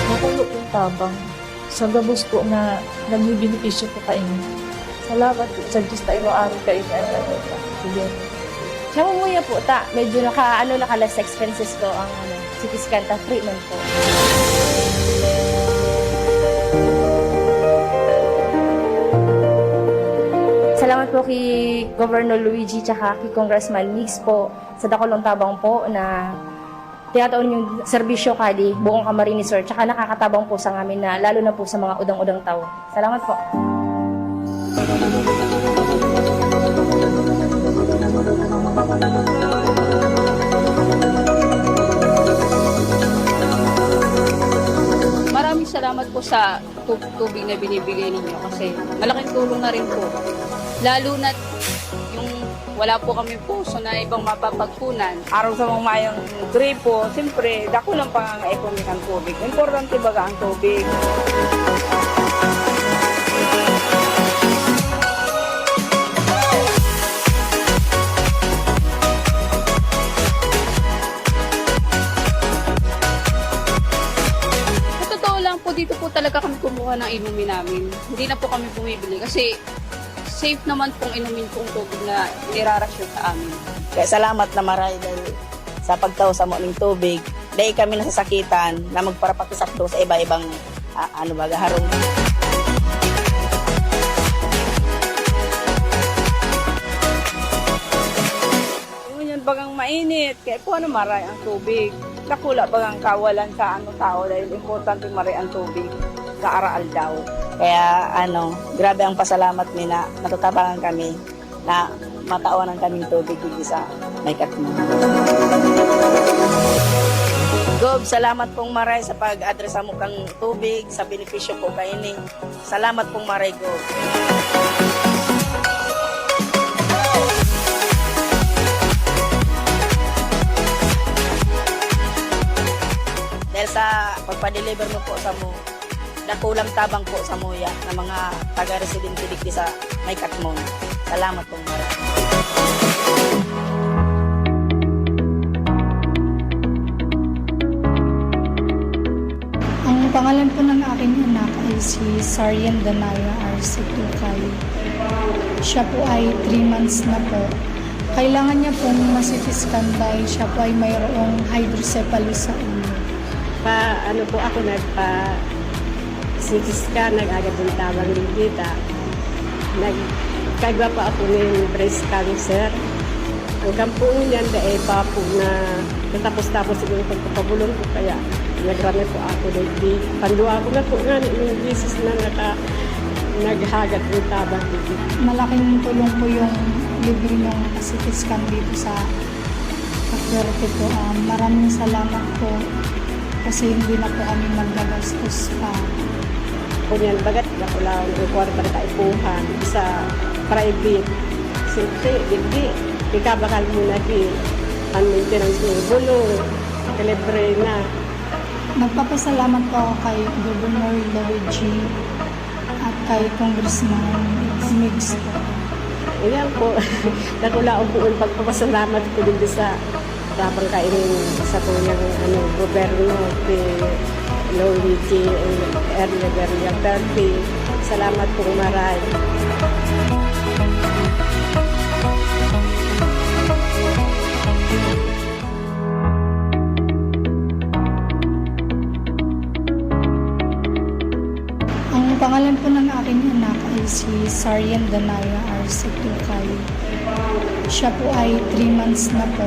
Nakulo pong tabang sa gabos po na nagbibenepisyo po kayo. Salamat po sa Diyos na ibang aron ka ini. Sige. Namumuya po, medyo naka-less expenses ko ang CT scan, treatment po. Salamat po kay Governor Luigi tsaka kay Congressman Mix po sa dakulong tabang po na tinataon yung serbisyo kadi buong Camarines Sur tsaka nakakatabang po sa amin na lalo na po sa mga udang-udang tao. Salamat po. Maraming salamat po sa tubig na binibigay ninyo kasi malaking tulong na rin po. Lalo na yung wala po kami puso na ibang mapapagpunan. Araw sa mga mayang gripo, siyempre, dako lang pang-ekonomi ng tubig. Importante baga ang tubig. Dito po talaga kami kumuha ng inumin namin. Hindi na po kami bumibili kasi safe naman pong inumin pong tubig na nirarasyon sa amin. Kaya salamat na maray dahil sa pagtaw sa mo ng tubig. Dahil kami nasasakitan na magparapatusakdo sa iba-ibang harong. Yung yan bagang mainit, kaya po maray ang tubig. Nakula ba ang kawalan sa tao dahil importante mari ang tubig sa araal daw. Kaya grabe ang pasalamat ni na natutabangan kami na matawanan kaming tubig dito sa may Katmon. Gob, salamat pong maray sa pag-address mo kang tubig sa benepisyo po kainin. Salamat pong maray, Gob. Dahil sa pagpa-deliver mo po sa mo, nakulang tabang po sa muya ng mga taga-residente dito sa may Katmon. Salamat pong maray. Ang pangalan po ng aking anak ay si Sarian Danaya R.C. Tukay. Siya po ay 3 months na po. Kailangan niya pong masitiskan dahil siya po ay mayroong hydrocephalus sa ulo. Po ako nagpa-CT-scan, nag-agad yung tabang ligita. Nagkagwa pa ako ng breast cancer. Ang kampung niyan dahil pa po na natapos-tapos siguro pagpapabulong ko kaya nagrami po ako dahil pandua ko na po nga yung bisis na naghagat yung tabang ligita. Malaking tulong po yung libre ng CT-scan dito sa Kakwerte po. Maraming salamat po kasi hindi na po kami magagastos pa. Kunyan bagat na ko lang yung kwarta na kaipuhan sa private. Siyempre, hindi. Ikabakal muna di ang maintenance ng bulong, kalibre na. Nagpapasalamat po ako kay Governor Louie G. at kay Congressman Migs po. Ayan po, nakulaong po ang pagpapasalamat ko din sa dabang kainin sa kanyang gobyerno ni Louie G. Ernegaria Perpi. Salamat po maray. Ang pangalan po ng aking anak ay si Sarian Danaya R.C. Tukay. Siya po ay 3 months na po.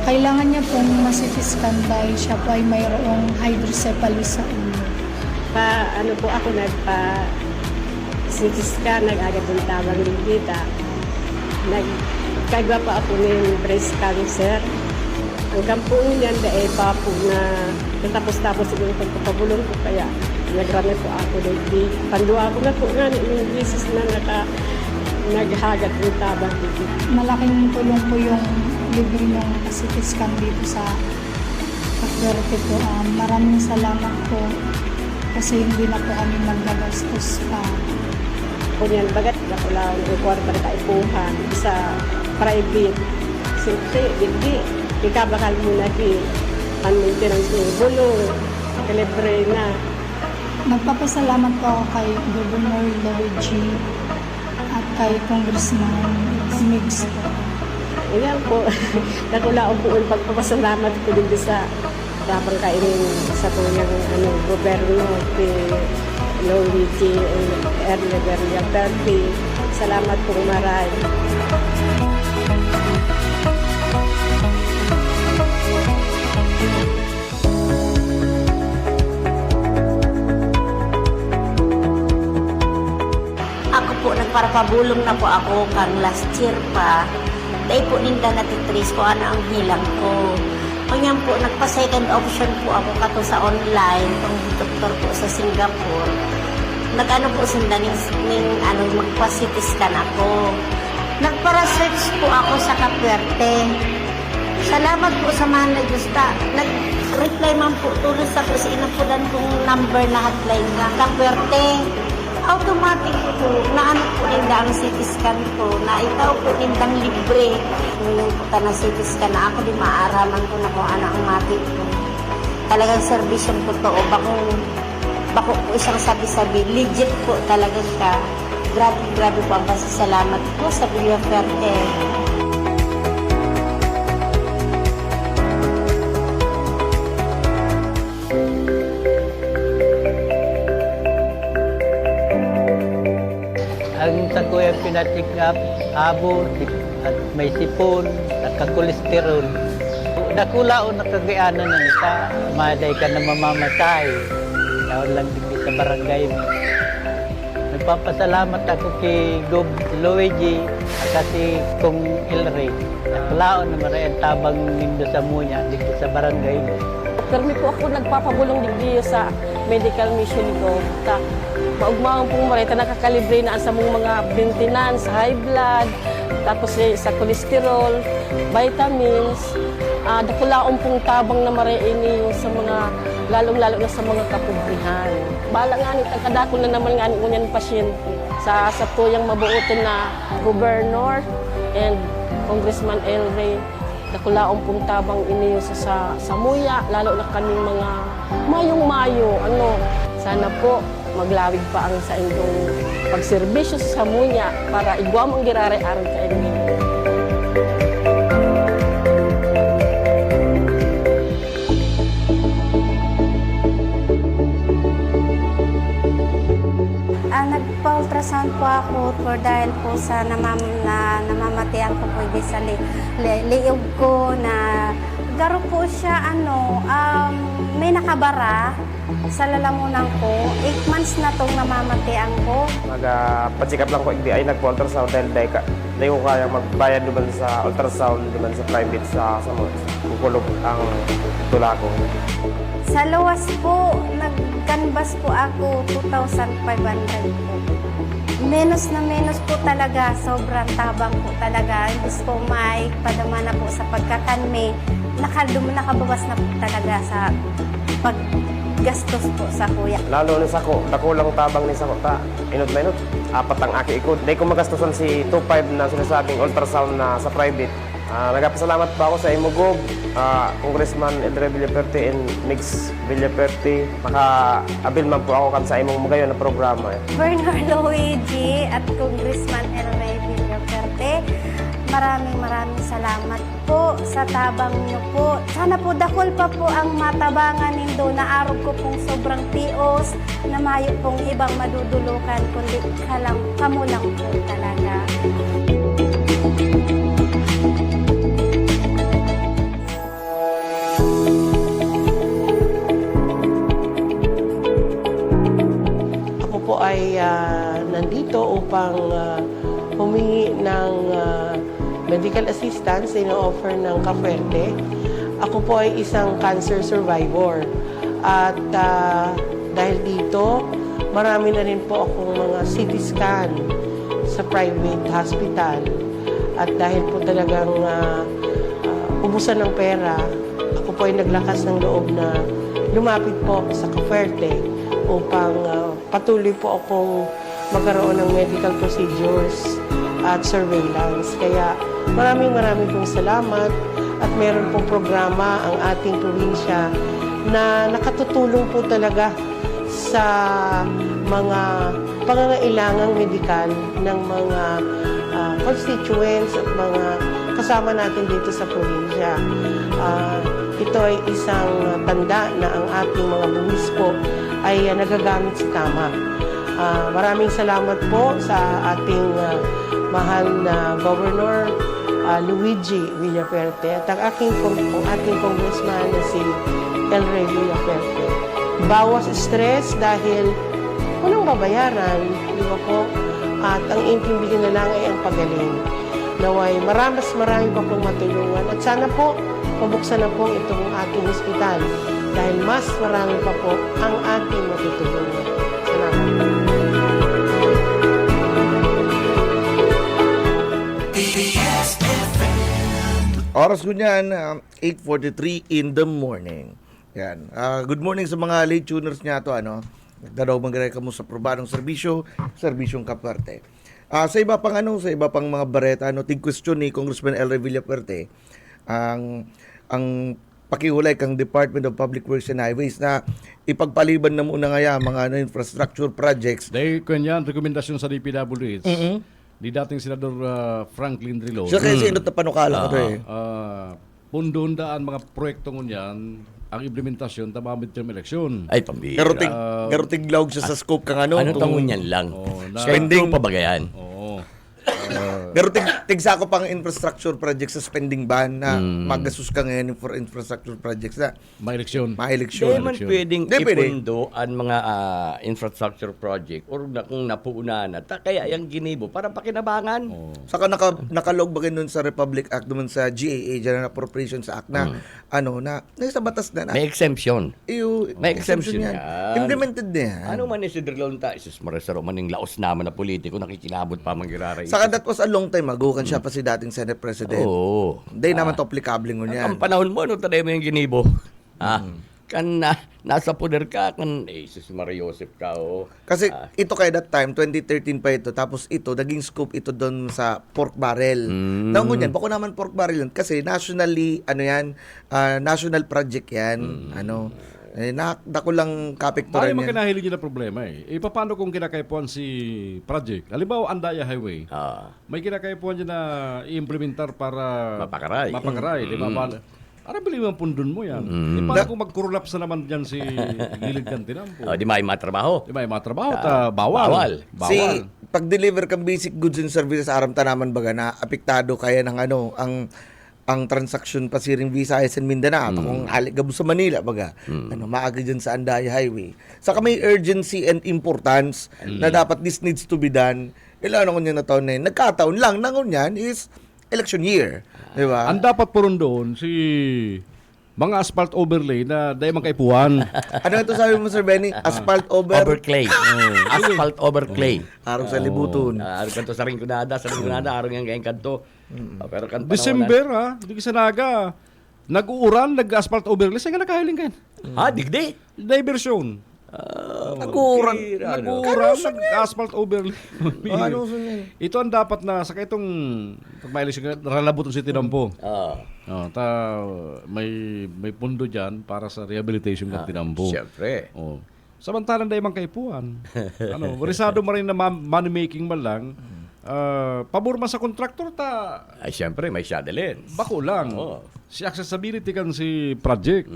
Kailangan niya pong masitiskan dahil siya po ay mayroong hydrocephalus sa ulo. Po ako nagpa-CT-scan, nag-agad yung tabang ligita. Nagkagwa pa ako ng breast cancer. Ang kampung niyan dahil pa po na natapos-tapos siguro pagpapabulong ko kaya nagrami po ako dahil pandua ko na po nga yung bisis na naghagat yung tabang ligita. Malaking tulong po yung libre ng CT-scan dito sa Kakwerte po. Maraming salamat po kasi hindi na po kami magagastos pa. Kunyan bagat na ko lang yung kwarta na kaipuhan sa private. Siyempre, hindi. Ikabakal muna di ang maintenance ng bulong, kalibre na. Nagpapasalamat po ako kay Governor Louie G. at kay Congressman Migs po. Ayan po, nakulaong po ang pagpapasalamat ko din sa dabang kainin sa kanyang gobyerno ni Louie G. Ernegaria Perpi. Salamat po maray. Ako po, nagparapabulong na po ako kang last year pa. Dahil po ninda natitris ko ang hilang ko. Kanyang po, nagpa-second option po ako kato sa online, pang doktor po sa Singapore. Nag-ano po sinda magpa-CT scan ako. Nagpa-research po ako sa Kakwerte. Salamat po sa mga nag-reply man po tulos ako sa inapulan kong number na hotline na Kakwerte. Automatic po, naano po ninda ang CT scan ko, na ikaw po nindang libre. Ngayon po na CT scan na ako, di maaraman ko na kung ano ang matik ko. Talagang servisyon po to, bako po isang sabi-sabi, legit po talaga siya. Grabe po ang pasasalamat ko sa Villaferte. Ang sa kuya pinatikap, abo, at may sipon, at kakolesterol. Nakulaon nakagayanan na sa maday ka na mamamatay. Yaon lang din sa barangay mo. Nagpapasalamat ako kay Gob Luigi at si Kong Elray. Nakulaon na maray ang tabang nindo sa munya dito sa barangay mo. Karmi po ako nagpapabulong digdiyo sa medical mission ko. Maugmaon pong marita nakakalibre na sa mong mga maintenance, high blood, tapos sa cholesterol, vitamins, dakulaon pong tabang na mariin sa mga, lalong-lalo na sa mga kapobrihan. Bala nga ni, kadakol na naman nga ni unyan pasyente sa tuyang mabuoton na governor and Congressman El Rey. Dakulaon pong tabang iniyo sa muya, lalo na kaming mga mayong-mayo. Sana po maglawig pa ang sa inyong pagserbisyo sa muya para igwam ang girare-aral ka inyo. Nagpa-ultrasound po ako dahil po sa namamatian ko po sa liog ko na garo po siya may nakabara sa lalamunan ko. 8 months na itong namamatian ko. Nagpa-check up lang ko, hindi ay nagpa-ultrasound dahil dahil ko kaya magbayad naman sa ultrasound naman sa private sa kukulog ang tula ko. Sa luwas po, nag-canvas po ako 2,500 po. Menos na menos po talaga, sobrang tabang po talaga. Imbis po may padama na po sa pagkakanmi, nakababas na po talaga sa paggastos po sa kuya. Lalo ni Sako, dakulang tabang ni Sako, inod na inod, 4 ang aki ikod. Dahil ko magastusan si 2,500 na sinasabing ultrasound na sa private. Nagpasalamat pa ako sa Imogob, Congressman Edre Villaperte and Mix Villaperte. Maka-abil man po ako kan sa imong magayon na programa. Governor Luigi at Congressman Edre Villaperte, maraming salamat po sa tabang niyo po. Sana po dakol pa po ang matabangan nindo na araw ko pong sobrang tios na mayo pong ibang madudulukan kundi kamo lang po talaga. Ay nandito upang humingi ng medical assistance na offer ng Cafuerte. Ako po ay isang cancer survivor at dahil dito marami na rin po akong mga CT scan sa private hospital at dahil po talagang ubusan ng pera, ako po ay naglakas ng loob na lumapit po sa Cafuerte upang patuloy po akong magkaroon ng medical procedures at surveillance. Kaya maraming pong salamat at meron pong programa ang ating probinsya na nakatutulong po talaga sa mga pangangailangang medikal ng mga constituents at mga kasama natin dito sa probinsya. Ito ay isang tanda na ang ating mga buwis po ay nagagamit sa tama. Maraming salamat po sa ating mahal na Governor Luigi Villaperte at ang ating congressman na si El Rey Villaperte. Bawas stress dahil walang babayaran, di ba po? At ang intindihin na lang ay ang pagaling. Naway marami pa pong matulungan at sana po mabuksan na po itong ating hospital dahil mas marami pa po ang ating matutulungan. Salamat. Oras ko niyan, 8:43 in the morning. Yan. Good morning sa mga late tuners niya to, Nagdadaw manggaray ka mo sa probadong serbisyong Cafuerte. Sa iba pang mga bareta, tig question ni Congressman El Rey Villaperte, ang pakihulay kang Department of Public Works and Highways na ipagpaliban na muna nga mga infrastructure projects. Dahil kanyan, rekomendasyon sa DPWH, ni dating Senador Franklin Drilon. Siya kasi sinot na panukala ko to pundundaan mga proyekto ngunyan, ang implementasyon tama midterm election. Ay, pambira. Pero tiglawg siya sa scope kang Ano tangon yan lang? Spending pa bagayan? Oo. Pero tigsa ko pang infrastructure project sa spending ban na magasus ka ngayon for infrastructure projects na ma-eleksyon. Di man pwedeng ipundo ang mga infrastructure project or kung napuuna na. Kaya yung ginibo para pakinabangan. Saka nakalog ba nun sa Republic Act naman sa GAA, General Appropriations Act na na sa batas na. May exemption. May exemption yan. Implemented na yan. Ano man ni si Drilonta, isus maresaro maning laos naman na politiko nakikilabot pa manggiraray. Saka that was a long time ago kan siya pa si dating Senate President. Oo. Hindi naman to applicable ngunyan. Ang panahon mo, ano taday mo yung ginibo? Kan nasa poder ka, kan Jesus Maria Joseph ka, Kasi ito kay that time, 2013 pa ito, tapos ito, naging scoop ito doon sa pork barrel. Ngunyan, bako naman pork barrel yun, kasi nationally, national project yan, dako lang kapektoran yan. May makinahilig yun na problema paano kung kinakaipuan si project? Halimbawa, Andaya Highway. May kinakaipuan yun na i-implementar para mapakaray. Di ba? Para bili mo ang pundon mo yan. Paano kung mag-corrupt sa naman dyan si Gilid Cantinampo? Di may matrabaho. Bawal. Pag-deliver kang basic goods and services aram tanaman baga na apektado kaya ng ang transaction pasiring Visayas and Mindanao kung halik gabo sa Manila baga maaga dyan sa Andaya Highway. Saka may urgency and importance na dapat this needs to be done. Ilan ako niya na taon na yun. Nagkataon lang na ngunyan is election year. Diba? Ang dapat po rin doon si mga asphalt overlay na dahil magkaipuan. Ano ito sabi mo, Sir Benny? Asphalt over clay. Asphalt over clay. Araw sa libuton. Araw kanto sa ringkunada, araw yang gayang kanto. Pero kan December di sanaga. Nag-uuran, nag-asphalt overlay, saan ka nakahiling kayo? Digdi? Nag-uuran. Diversion. Nag-asphalt overlay. Ito ang dapat na sa itong pag-mailisin ralabuton si Tinampo. May pundo dyan para sa rehabilitation ng Tinampo. Siyempre. Samantalang dahil kaipuan. Risado mo rin na money-making man lang. Pabor man sa kontraktor ay siyempre may shadalin. Bako lang. Si accessibility kan si project.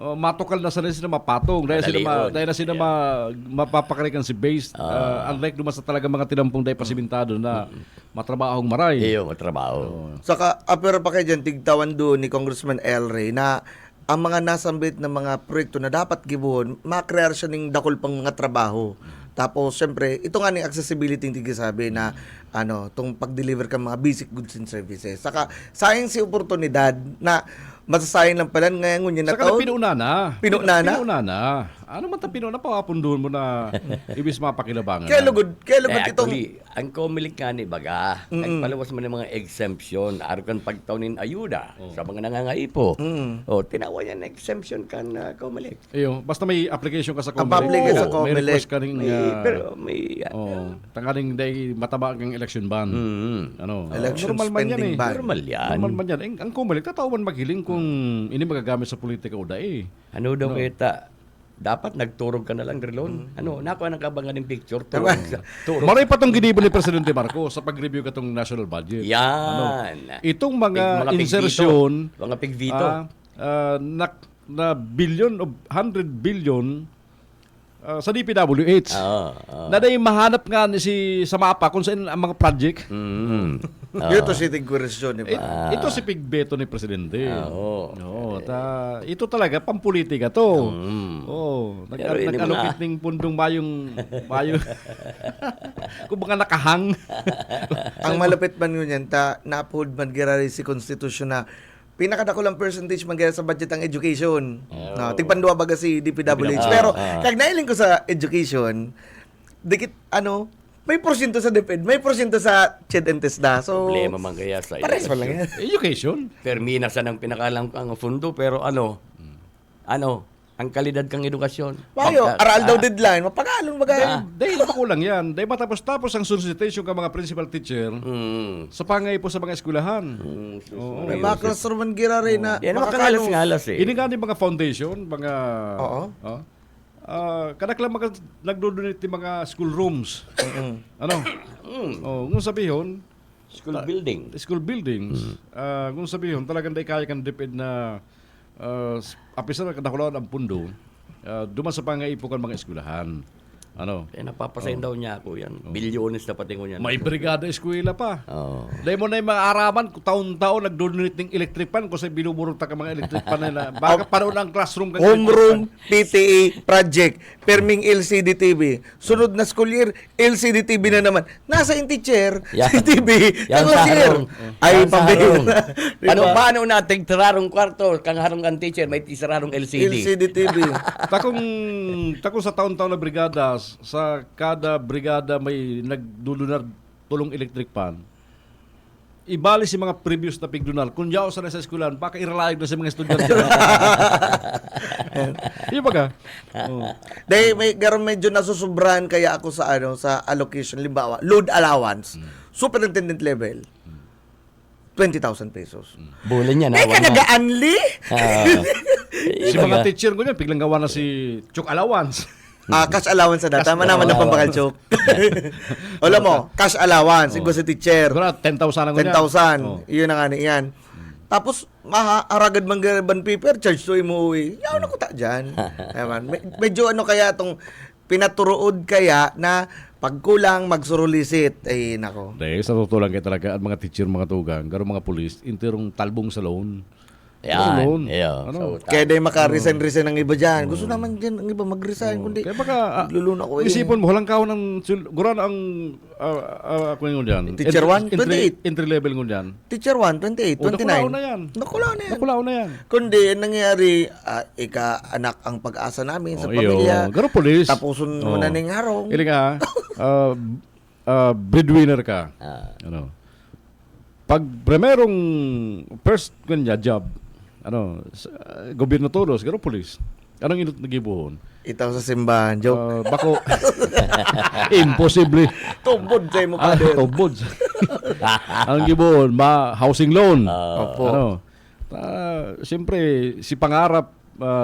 Matukal na sana sila mapatong dahil na sila mapapakalikan si base unlike naman sa talaga mga tinampong dahil pasibintado na matrabahong maray. Matrabaho. Saka pero pa kayo dyan tigtawan doon ni Congressman El Rey na ang mga nasambit na mga proyekto na dapat gibuhon makrear siya ng dakol pang mga trabaho. Tapos syempre ito nga ni accessibility yung tigisabi na tong pag-deliver ka mga basic goods and services. Saka sayang si oportunidad na masasayang lang pala ngayon yun na taon. Saka pinuna na. Ano man ta pinuna pa doon mo na ibis mapakilabangan. Kaya lugod itong ang komilik nga ni baga nagpalawas man ng mga exemption araw kan pagtawnin ayuda sa mga nangangaipo. Tinawa yan exemption kan komilik. Basta may application ka sa komilik. May request ka rin pero may tanggaling day mataba ang election ban. Election normal man spending yan ban. Normal man yan. Ang komilik tatawan maghiling kung ini magagamit sa politika o dae. Ano daw kita? Dapat nagturog ka na lang, Drilon. Nakuha ng kabangan ng picture. Maray pa itong ginibo ni Presidente Marcos sa pag-review katong national budget. Yan. Itong mga insertion, mga pigvito. Na billion of 100 billion sa DPWH. Na dahil mahanap nga si sa mapa kung saan ang mga project. Ito si question, di ba? Ito si pigbeto ni Presidente. Ito talaga pampolitika to. Nag-allocate ng pundong mayong kung mga nakahang. Ang malapit man yun yan, na-uphold man girari si Constitution na pinakadakulang percentage man sa budget ang education. Tigpandua baga si DPWH. Pero kag nailing ko sa education, dikit may porsyento sa DepEd, may porsyento sa CHED and TESDA. So problema man kaya sa pares pa lang yan. Education. Termina sa ng pinakalang ang fundo pero ang kalidad kang edukasyon. Aral daw deadline, mapagalong bagay. Dahil makulang yan. Dahil matapos-tapos ang solicitation ka mga principal teacher sa pangay po sa mga eskwelahan. May mga classroom man girari na makakalap-ngalas Ini nga mga foundation, mga kanak lang nagdodonate mga school rooms. Kung sabihin school buildings. Kung sabihin talagang day kaya kan DepEd na apisan na kadakulaan ang pundo duman sa pangaipukan mga eskwelahan. Ano? Eh, napapasayin daw niya ako yan. Bilyones na pati ko yan. May brigada eskwela pa. Oo. Dahil mo na yung mga araman, taon-taon nag-donate ng electric fan kasi binuburot ka mga electric fan nila. Baka paroon ang classroom. Homeroom PTA project, perming LCD TV. Sunod na school year, LCD TV na naman. Nasa yung teacher, Yan. si TV, Yan ang sa last year. harong. Ay, Yan sa harong. pambihira. Paano nating tirarong kwarto, kang harong ang teacher, may tisararong LCD. LCD TV. Takong sa taon-taon na brigada, sa kada brigada may nagdudunar tulong electric fan. Ibali si mga previous na pigdunar. Kung yaw sa nasa eskulan, baka iralayag na sa mga estudyante. Iya ba ka? Dahil may garon medyo nasusubrahan kaya ako sa sa allocation, limbawa, load allowance, superintendent level. 20,000 pesos. Bulin yan. May ka nag-anli? Si mga teacher ko niyan, biglang gawa na si Chuk Allowance. Cash allowance na tama naman ng pambakalchok. Alam mo, cash allowance, igual si teacher. 10,000 ang 10,000. Iyon na nga yan. Tapos, maharagad manggaban paper, charge to imuwi. Yaw na ko ta dyan. Medyo kaya itong pinaturood kaya na pagkulang magsurulisit. Ay, nako. Dahil sa totoo lang kayo talaga, at mga teacher, mga tugang, garo mga pulis, interong talbong sa loan. Yan. Kaya dahil maka-resign ang iba dyan. Gusto naman dyan ang iba mag-resign. Kundi, kaya baka, luluna ko isipon mo, halang kao ng, guran ang, ako yung dyan. Teacher 1, 28. Entry level ng dyan. Teacher 1, 28, 29. Nakulao na yan. Nakulao na yan. Kundi, nangyari, ika-anak ang pag-asa namin sa pamilya. Garo pulis. Tapusun mo na ning harong. Ili ka, breadwinner ka. Pag primerong first kanya job, gobyerno todos, garo pulis. Anong inot nagibuhon? Itaw sa simbahan, joke. Bako, imposible. Tubod sa'yo mo, father. Tubod. Anong gibuhon? Housing loan. Opo. Siyempre, si pangarap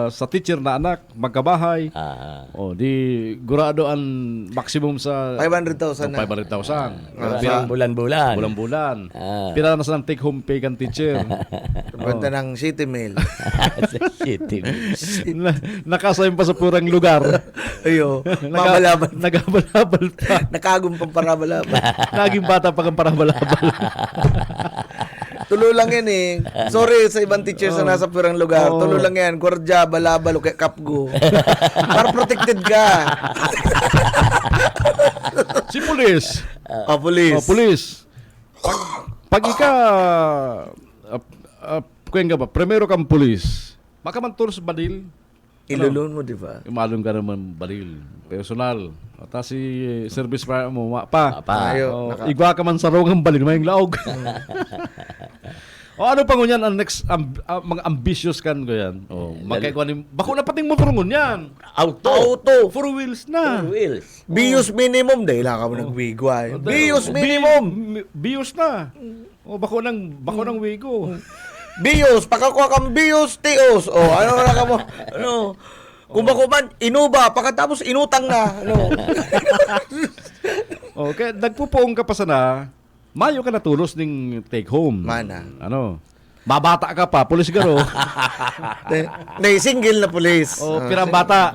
sa teacher na anak, magkabahay. Di gurado ang maximum sa 500,000 na. 500,000. Bulan-bulan. Bulan-bulan. Pila na sa take home pay kan teacher. Banda ng city mail. City mail. Nakasayang pa sa purang lugar. Ayo, mabalabal. Nagabalabal pa. Nakagum pang parabalabal. Naging bata pa kang parabalabal. Tulo lang yan eh. Sorry sa ibang teachers na nasa purang lugar. Tulo lang yan. Gordya, balabal, o kaya kapgo. Para protected ka. Si pulis. Pulis. Pulis. Pag ika, kuya nga ba, primero kang pulis, makamantur sa badil. Ilulun mo, di ba? Imalong ka naman badil. Personal. At si service pa mo, pa. Igwa ka man sa rongang balil, may laog. Ano pa ngunyan ang next mga ambitious kan ko yan. Bako na pating motor ngunyan. Auto. Four wheels na. Bios minimum dahil lang ka mo nagwigway. Bios minimum. Bios na. Bako ng wigo. Bios, pakakuha kang bios, tios. Ano na ka mo? Kung bako man, inuba, pagkatapos inutang na. Okay, nagpupuong ka pa sana. Mayo ka natulos ning take home. Mana. Babata ka pa, pulis garo. Single na pulis. Pirang bata.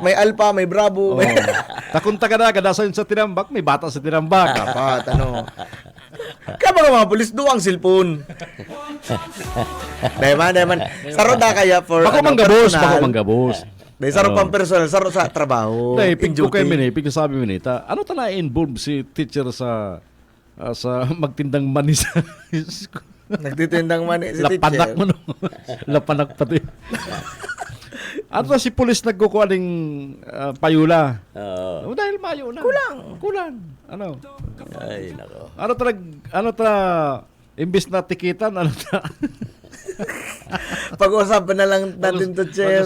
May alpha, may bravo. Takunta ka na, kadasan sa tinambak, may bata sa tinambak. Dapat, Kaya mga pulis, duwang cellphone. Dahil saro na kaya for Bako manggabos. Dahil saro pang personal, saro sa trabaho. Dahil pigko kayo pigsasabi minita, ano ta na-involve si teacher sa magtindang mani sa school? Nagtitindang mani si teacher. Lapanak mo Lapanak pati. At si pulis nagkukuha ng payula. Dahil mayo na. Kulang. Ay, nako. Ano ta imbis na tikitan, Pag-usapan na lang natin to, Chair.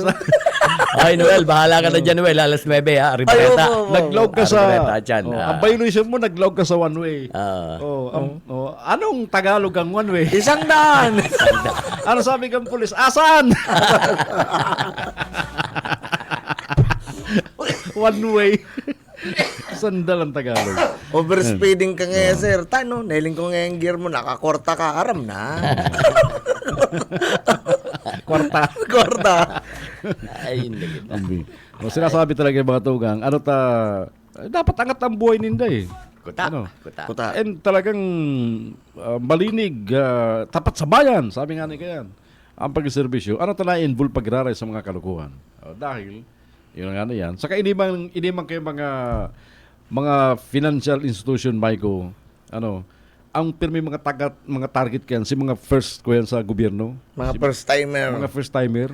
Ay, Noel, bahala ka na dyan, Noel. Alas 9, ha? Ribareta. Naglog ka ang violation mo, naglog ka sa one way. Anong Tagalog ang one way? 100. Ano sabi kang pulis? Asan? One way. Sandal ang Tagalog. Overspeeding ka ngayon, sir. Nailing ko ngayon gear mo, nakakorta ka, aram na. Kwarta. Korta. Ay, hindi kita. Sinasabi talaga yung mga tugang, dapat angat ang buhay ninda eh. Kuta. Kuta. And talagang malinig, tapat sa bayan, sabi nga ni Kayan. Ang pagservisyo, involve pagraray sa mga kalukuhan. Dahil, yun nga na yan. Saka inimang kayo mga financial institution, Michael, ang pirmi mga target kayan, si mga first ko yan sa gobyerno. Mga first-timer. Mga first-timer.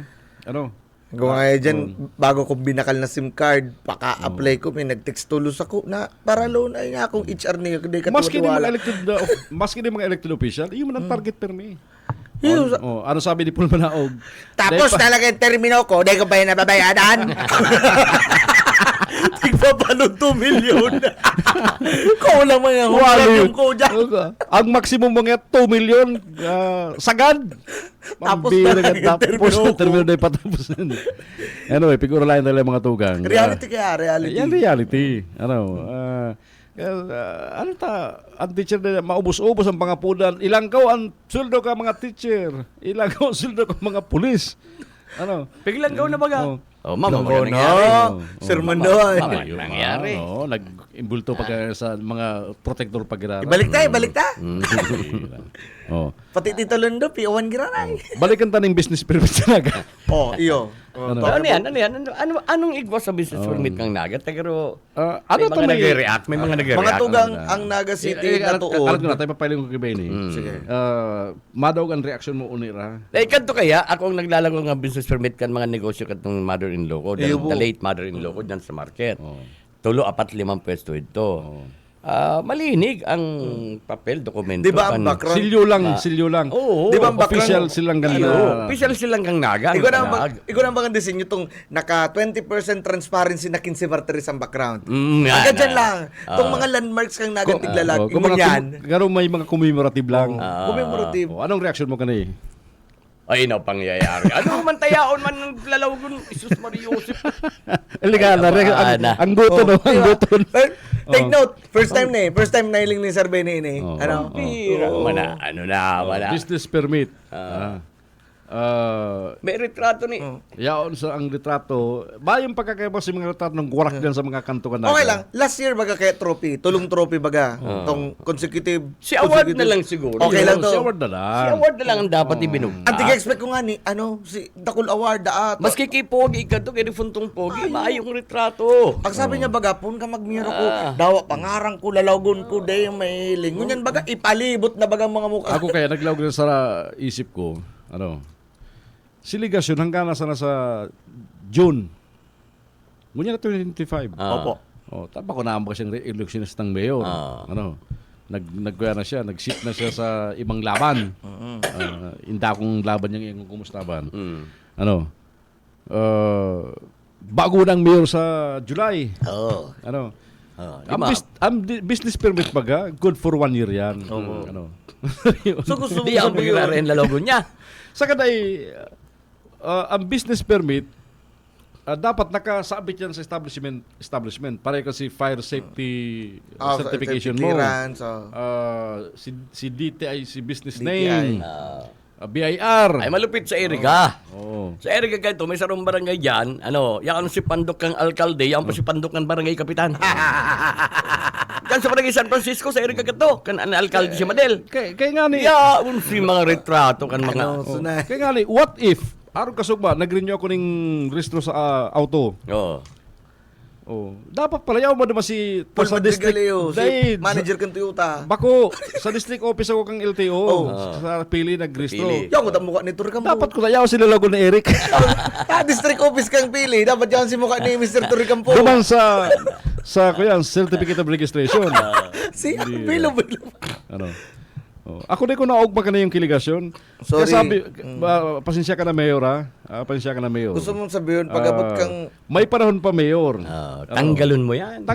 Kung nga dyan, bago ko binakal na SIM card, paka-apply ko, may nag-text tulos ako na para loan ay nga akong HR niya. Maski di mga elected official, yun man ang target permi. Ano sabi ni Paul Manaog? Tapos talaga yung termino ko, dahil ko pa yung nababayadan. Tigpapalong 2 million. Kung lang mga yung ko dyan. Ang maximum mga 2 million, sagad. Tapos na termino na patapos. Anyway, figura lang nila mga tugang. Reality kaya, reality. Yan reality. Ang teacher na maubos-ubos ang pangapudan. Ilangkaw ang suldo ka mga teacher. Ilangkaw ang suldo ka mga pulis. Pigilangkaw na baga. Mama, Sermon doon. Nangyari. Nag-imbulto pag sa mga protector pag-irara. Ibalik ta. Pati Tito Londo, P1 giranay. Balikan taning business permit talaga. Iyo. Ano yan? Anong igwas sa business permit kang Naga? Pero ano may mga nag-react, may mga nag-react. Mga tugang ang Naga City na tuod. Alam ko na, tayo papailin ko kay Benny. Sige. Madawag ang reaction mo unira. Kanto kaya, ako ang naglalago ng business permit kan mga negosyo katong mother-in-law ko, the late mother-in-law ko dyan sa market. 4-5 pwesto ito. Malinig ang papel, dokumento. Di ba ang background? Silyo lang. Oo. Di ba ang Official background? silang ganda. Official silang kang Naga. Ikaw na bang disenyo itong naka 20% transparency na 15 barteris ang background? Agad dyan lang. Itong mga landmarks kang Naga tiglalag. Garo may mga commemorative lang. Commemorative. Anong reaction mo kanina? Ay, pangyayari. Ano man tayaon man ng lalawagon, Isus Maria Joseph. Ang guto. Take note, first time na iling ni Sir Benny ini. Wala. Business permit. May retrato ni. Yaon sa ang retrato. Ba yung pagkakaiba sa mga retrato ng gurak dyan sa mga kanto ka na. Okay lang. Last year baga kaya trophy. Tulong trophy baga. Tong consecutive. Si award na lang siguro. Okay lang to. Si award na lang. Ang dapat ibinugta. Ang tiga-expect ko nga ni, si Dakul Award. Maski kay Pogi ka to, kay Funtong Pogi, maayong retrato. Ang sabi niya baga, pun ka magmiro ko, dawa pangarang ko, lalawgon ko, day may hiling. Ngunyan baga, ipalibot na baga mga mukha. Ako kaya naglawag na sa isip ko, siligasyon hanggang nasa June. Ngunyan na 2025. Opo. Tapa ko na siyang electionist ng mayor. Nagkuya na siya, nag-sit na siya sa ibang laban. Inda kong laban niyang yung kumustaban. Bago ng mayor sa July. Ang business permit baga, good for 1 year yan. So gusto mo di ang pagkirarin lalogo niya. Sa kaday, ang business permit, dapat nakasabit yan sa establishment. Pare kasi fire safety certification mo. Si DTI, si business name. BIR. Ay malupit sa Erika. Sa Erika ganito, may sarong barangay dyan. Yan si Pandok kang alkalde, yan pa si Pandok ng barangay kapitan. Yan sa barangay San Francisco, sa Erika ganito. Kan alkalde si Madel. Kaya nga ni... si mga retrato kan mga... Kaya nga ni, what if, araw kasugba, nag-renew ako ng registro sa auto. Dapat pala yaw mo naman si Paul sa Madrigal district si manager kang Toyota. Bako sa district office ako kang LTO sa pili nag-registro. Yaw mo ta mukha ni Turcam. Dapat ko yaw sila logo ni Eric. District office kang pili, dapat yaw si mukha ni Mr. Turcam po. Duman sa kuyan certificate of registration. Si bilo. Ako di ko naugma ka na yung kiligasyon. Sorry. Kaya sabi, pasensya ka na mayor pasensya ka na mayor. Gusto mong sabihin, pag-abot kang... May panahon pa mayor. Tanggalon mo yan.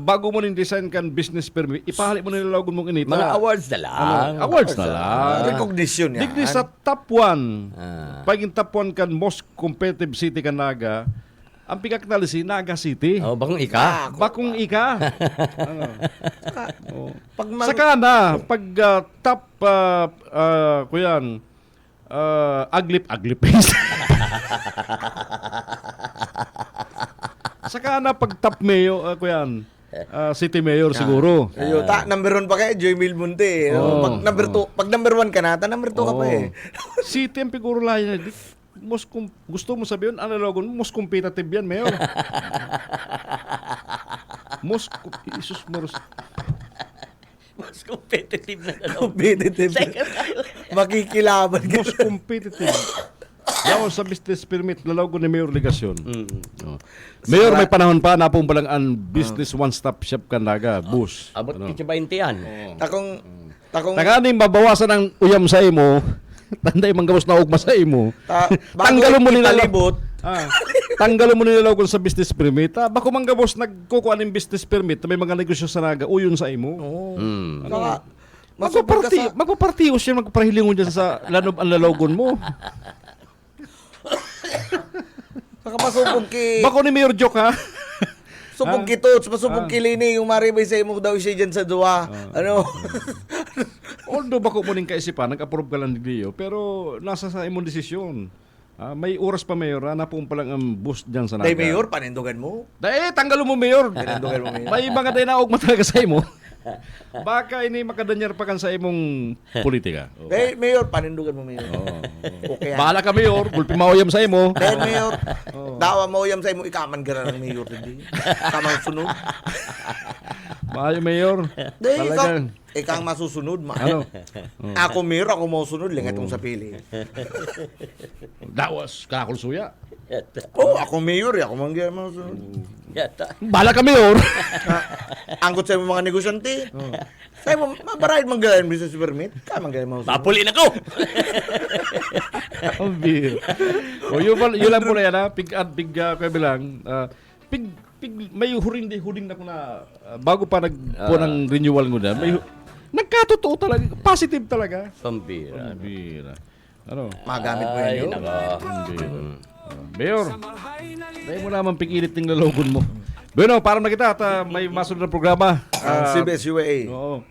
Bago mo nin-design kan business permit, ipahali mo nilalagon mong inita. Mga awards na lang. Awards na lang. Recognition yan. Digdi sa top 1. Paging top 1 kan most competitive city kan Naga, ang pigaknali si Naga City. Bakong ika. Bakong ika. Saka na, pag top, kuyan, aglip-aglip. Saka na pag top mayor, kuyan, city mayor siguro. Ayun, number 1 pa kayo, Joy Milmonte. Oo. Pag number 1 ka na, number 2 ka pa eh. City ang siguro lahat. Gusto mo sabihin, analogon, most competitive yan, mayor. Isus Moros. Mas competitive na gano'n. Competitive. Makikilaban ka. Most competitive. Yaw sa business permit, lalago ni Mayor Ligasyon. Mayor, may panahon pa, napong palang ang business one-stop shop kandaga, bus. Abot kitsa 20 yan. Takong Taganing mabawasan ang uyam sa imo, tanday manggabos na ugma sa imo. Tanggalon mo nila libot. Tanggalon mo nila kung sa business permit. Bako manggabos nagkukuha ng business permit, may mga negosyo sa naga, uyon sa imo. Magpapartiyos siya, magpapahilingon dyan sa lanob ang lalogon mo. Saka masubog ki... Bako ni Mayor Joke, ha? Subog ki Tots, masubog ki Lini, yung maribay sa imo daw siya dyan sa duwa. Ano? Although bako mo rin kaisipan, nag-approve ka lang ni Leo, pero nasa sa imong desisyon. May oras pa, Mayor, napong pa lang ang boost dyan sa naga. Day, Mayor, panindugan mo. Tanggalon mo, Mayor. Panindugan mo, Mayor. May mga day na ugma talaga sa imo. Baka ini makadanyar pa kan sa imong politika. Day, Mayor, panindugan mo, Mayor. Okay. Bahala ka, Mayor. Gulpi mauyam sa imo. Day, Mayor, dawa mauyam sa imo, ikaman ka ng Mayor. Kamang sunod. Maayo, Mayor. Day, Talagang. Ikang masusunod, Ano? Ako, Mayor, ako mausunod, lingat mong sa pili. Dawas, kakulsuya. Ako, Mayor, ako mangga mausunod. Bahala ka, Mayor. Angkot sa mga negosyante. Sa'yo mo, mabarayad manggalan business permit. Kaya manggalan mausunod. Papulin ako! Ang beer. Yun lang po na yan, ha? Pig kaya bilang. May huding na ko na bago pa po ng renewal ko na, may nagkatotoo talaga, positive talaga. Pambira. Ano? Magamit mo yun. Mayor, dahil mo naman pigilit ng lalogon mo. Bueno, parang na kita at may masunod na programa. CBS UAA. Oo.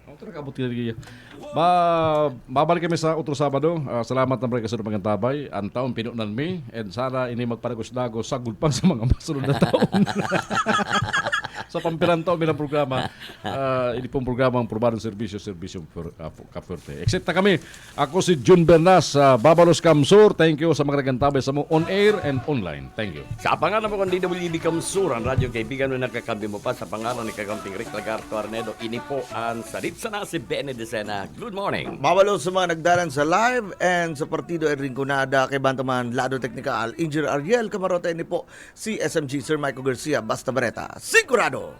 Babalik kami sa otro Sabado. Salamat na mga kasunod mga tabay. Ang taon pinunan mi. And sana ini magparagos-dago sagul pang sa mga masunod na taon. Sa pampiran taon bilang programa. Ini pong programa ang probadong serbisyo Kapuerte. Exit na kami. Ako si Jun Bernas, Babalos Kamsur. Thank you sa mga nagantabay sa mo on air and online. Thank you. Sa pangalan mo kung DWB Kamsur, ang radyo kaibigan mo nagkakambi mo pa sa pangalan ni Kagamting Rick Lagarto Arnedo. Ini po ang salit sana si Benny Decena. Good morning. Mabalo sa mga nagdalan sa live and sa partido ay Rinconada kay Bantaman Lado Technical Engineer Ariel Camarote ni po si SMG Sir Michael Garcia Basta Bareta. Sigurado!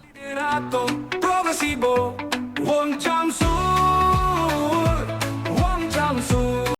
Progresibo, Wong Chamsur,